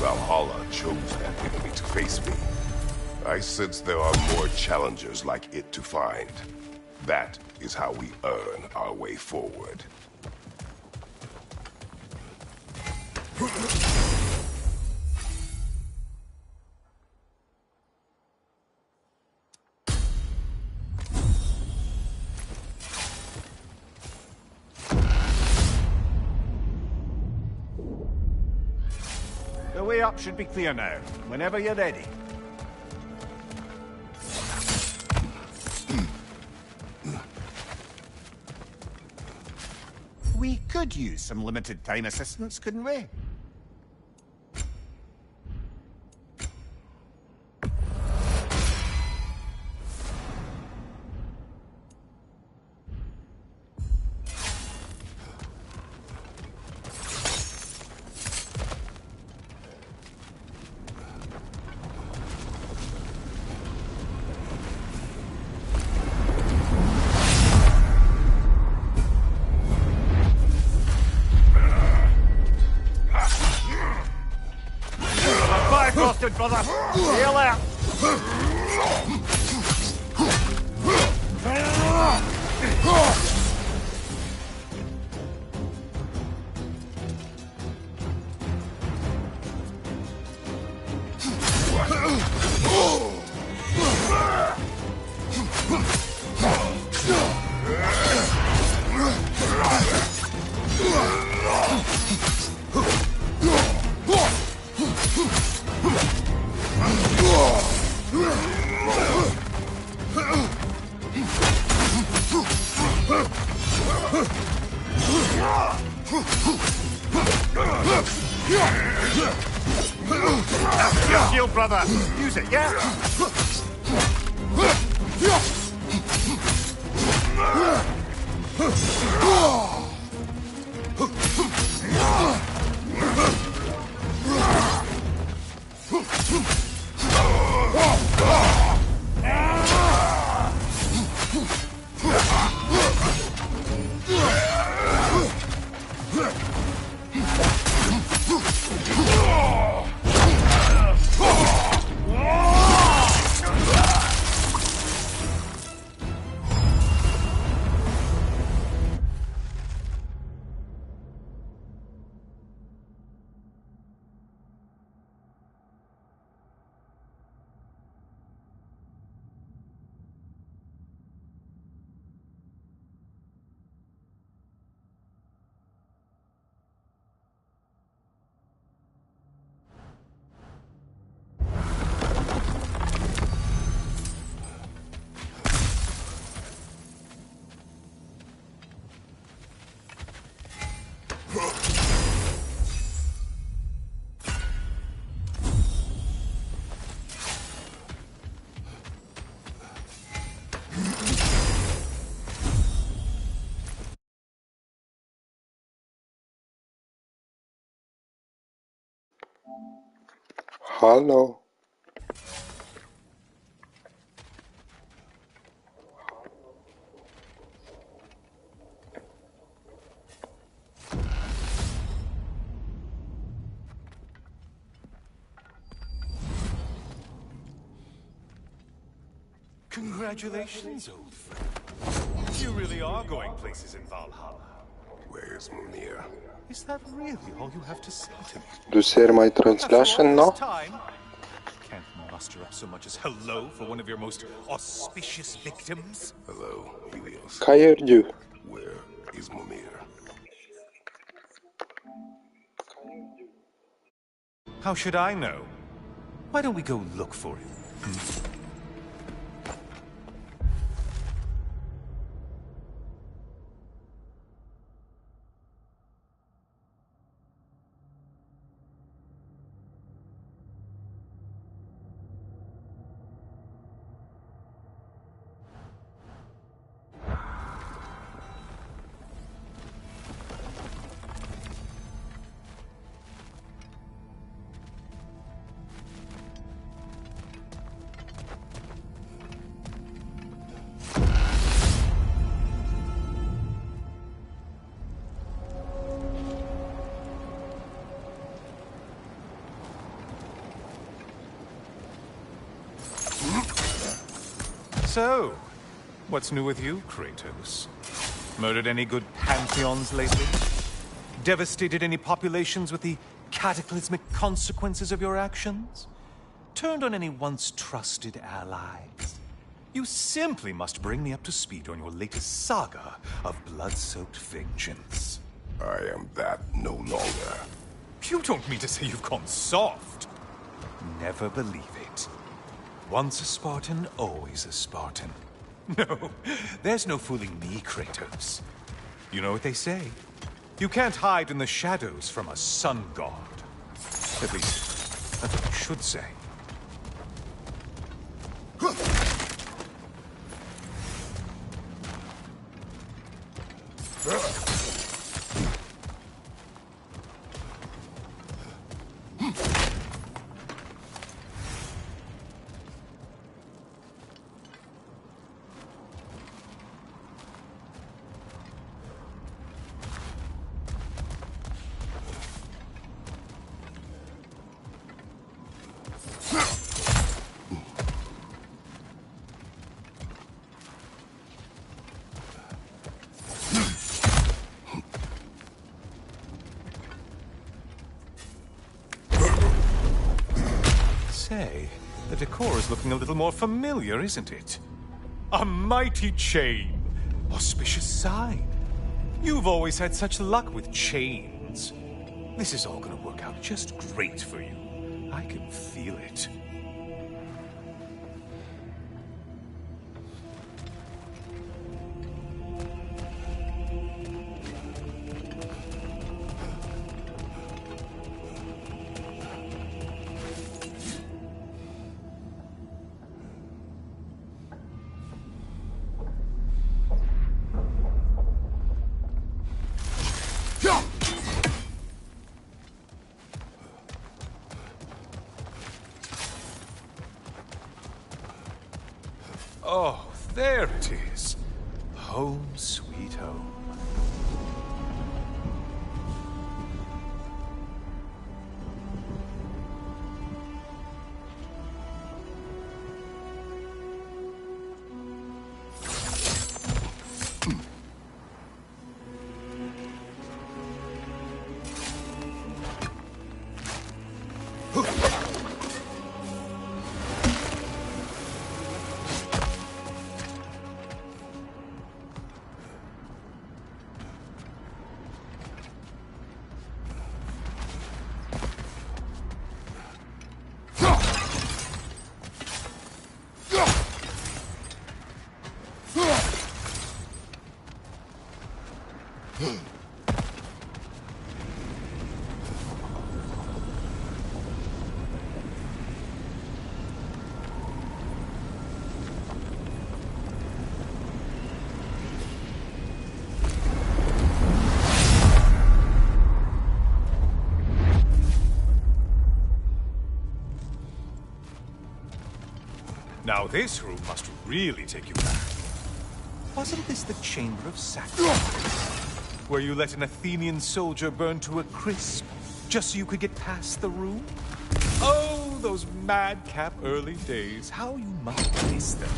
Valhalla chose that enemy to face me. I sense there are more challengers like it to find. That is how we earn our way forward. The way up should be clear now, whenever you're ready. We could use some limited time assistance, couldn't we? Frosted, brother! Stay alert! Your shield, brother! Use it, yeah? Halo. Congratulations, old friend. You really are going places in Valhalla. Where's Munir? Is that really all you have to say to me? Do you share my translation now? Can't muster up so much as hello for one of your most auspicious victims? Hello, Helios. Kayırcı. Where is Munir? How should I know? Why don't we go look for him? So, what's new with you, Kratos? Murdered any good pantheons lately? Devastated any populations with the cataclysmic consequences of your actions? Turned on any once trusted allies? You simply must bring me up to speed on your latest saga of blood-soaked vengeance. I am that no longer. You don't mean to say you've gone soft? Never believe it. Once a Spartan, always a Spartan. No, there's no fooling me, Kratos. You know what they say? You can't hide in the shadows from a sun god. At least, that's what you should say. Say, the decor is looking a little more familiar, isn't it? A mighty chain. Auspicious sign. You've always had such luck with chains. This is all gonna work out just great for you. I can feel it. Oh, there it is. Home sweet home. Now this room must really take you back. Wasn't this the Chamber of Sacrifice? Where you let an Athenian soldier burn to a crisp, just so you could get past the room? Oh, those madcap early days. How you must miss them.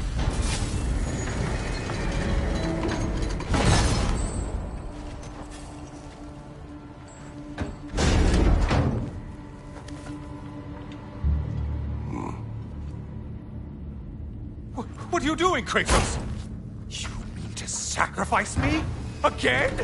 What are you doing, Kratos? You mean to sacrifice me? Again?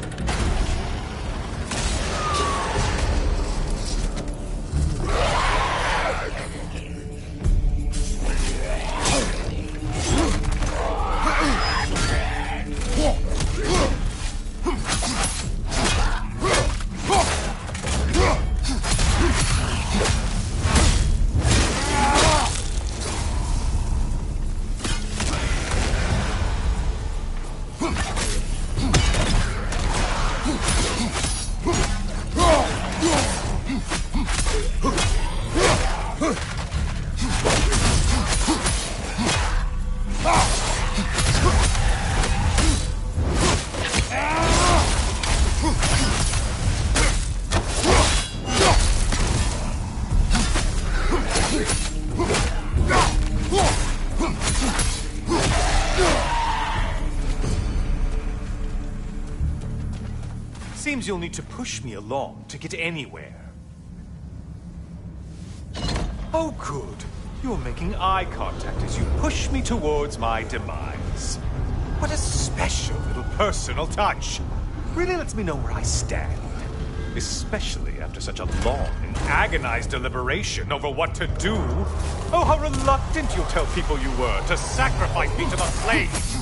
seems you'll need to push me along to get anywhere. Oh, good. You're making eye contact as you push me towards my demise. What a special little personal touch. Really lets me know where I stand. Especially after such a long and agonized deliberation over what to do. Oh, how reluctant you tell people you were to sacrifice me to the flames!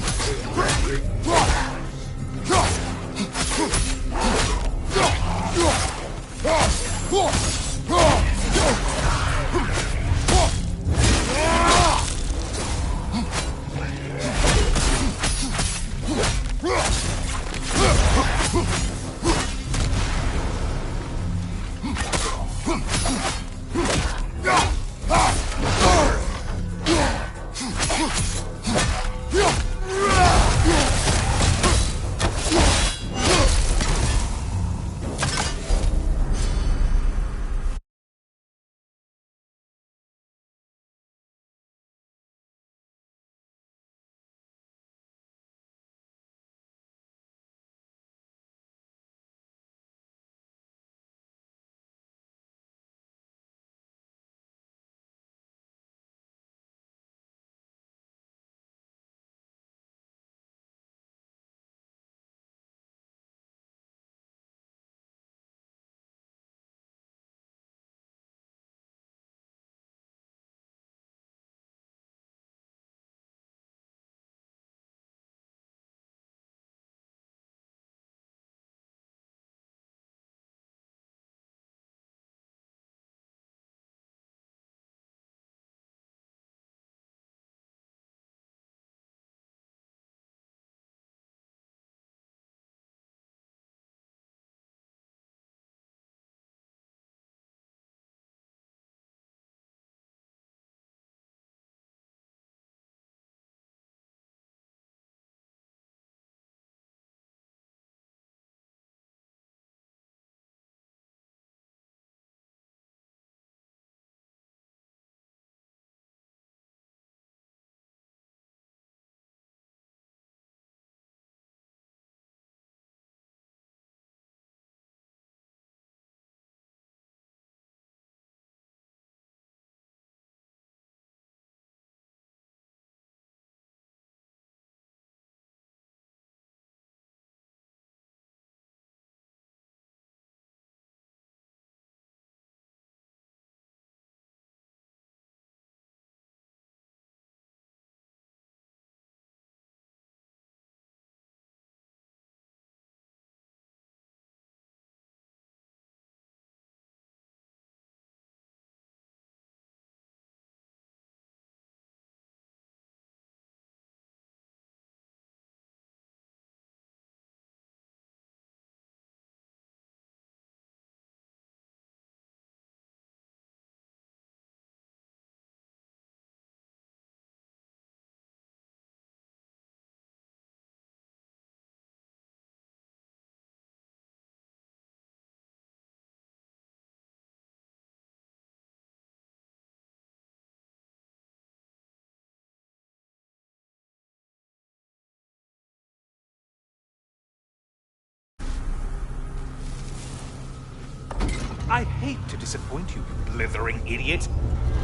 I hate to disappoint you, you blithering idiot.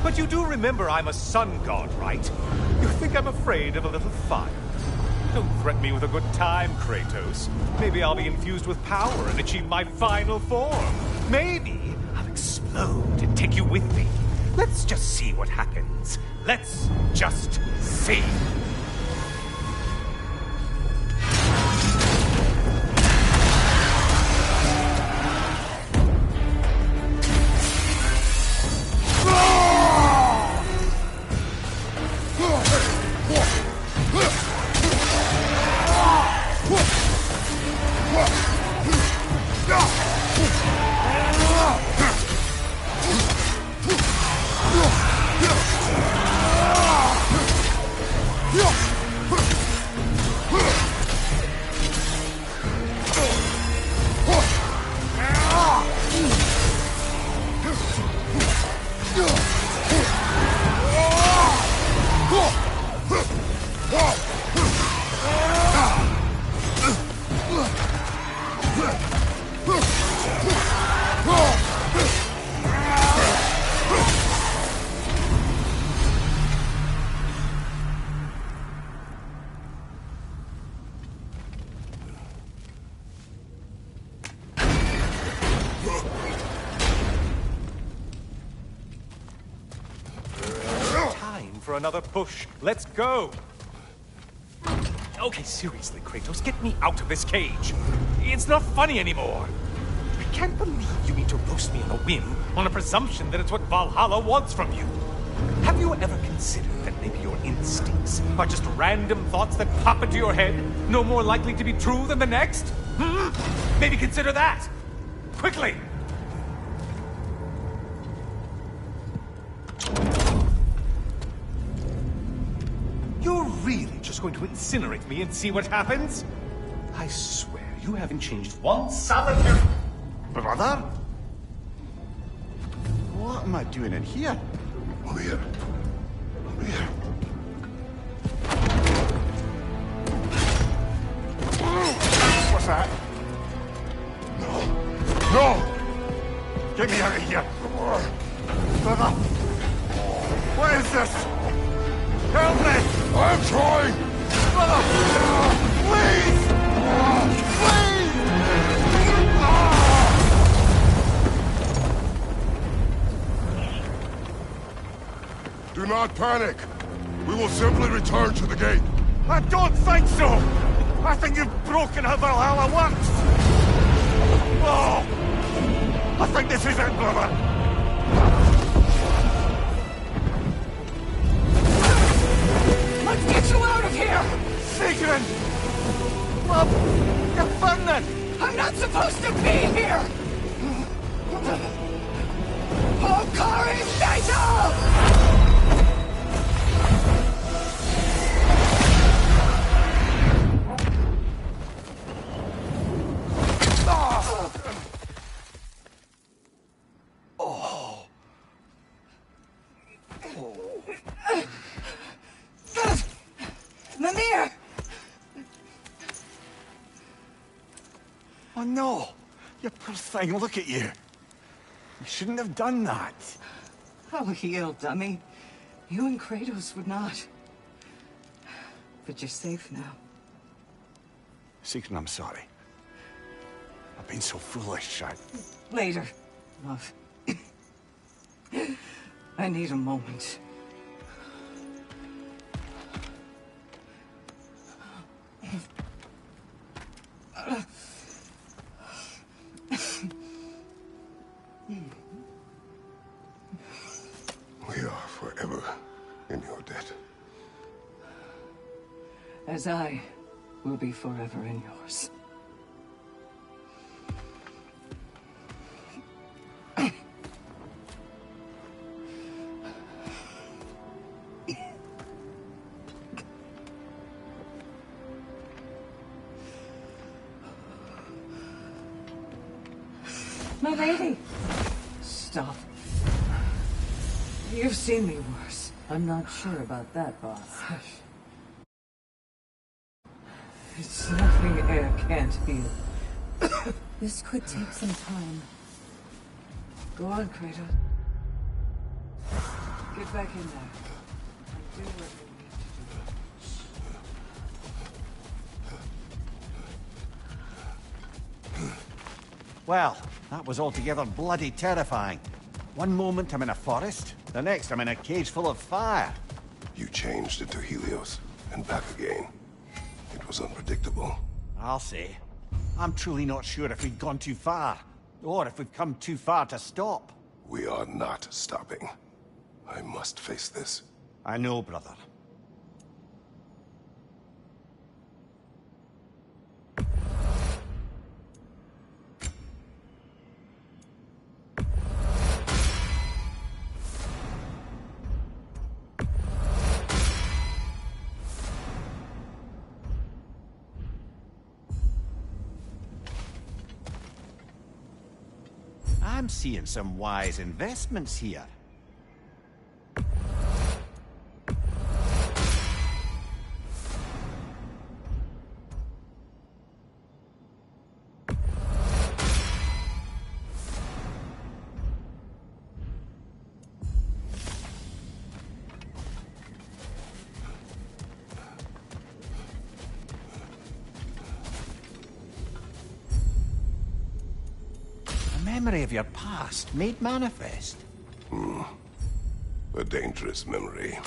But you do remember I'm a sun god, right? You think I'm afraid of a little fire? Don't threaten me with a good time, Kratos. Maybe I'll be infused with power and achieve my final form. Maybe I'll explode and take you with me. Let's just see what happens. Let's just see. Yeah! for another push. Let's go! Okay, seriously, Kratos, get me out of this cage. It's not funny anymore. I can't believe you mean to roast me on a whim on a presumption that it's what Valhalla wants from you. Have you ever considered that maybe your instincts are just random thoughts that pop into your head, no more likely to be true than the next? Maybe consider that! Quickly! You're really just going to incinerate me and see what happens? I swear, you haven't changed one solitary... Brother? What am I doing in here? Over here. Over here. What's that? No. No! Get me out of here! Brother! What is this? Help me! I'm trying! Brother! Please! Please! Do not panic. We will simply return to the gate. I don't think so! I think you've broken how Valhalla works! Oh! I think this is it, brother! Let's get you out of here! Sigrun! Love, you're burning! I'm not supposed to be here! Hokari Fatal! Mimir! Oh no! You poor thing, look at you! You shouldn't have done that. Oh, heal, dummy. You and Kratos would not. But you're safe now. Sigrun, I'm sorry. I've been so foolish, Later, love. I need a moment. We are forever in your debt. As I will be forever in yours. My lady! Stop. You've seen me worse. I'm not sure about that, boss. It's nothing air can't heal. This could take some time. Go on, Kratos. Get back in there. And do what you need to do. Well, that was altogether bloody terrifying. One moment I'm in a forest, the next I'm in a cage full of fire. You changed into Helios, and back again. It was unpredictable. I'll say. I'm truly not sure if we've gone too far, or if we've come too far to stop. We are not stopping. I must face this. I know, brother. I'm seeing some wise investments here. Memory of your past made manifest. A dangerous memory.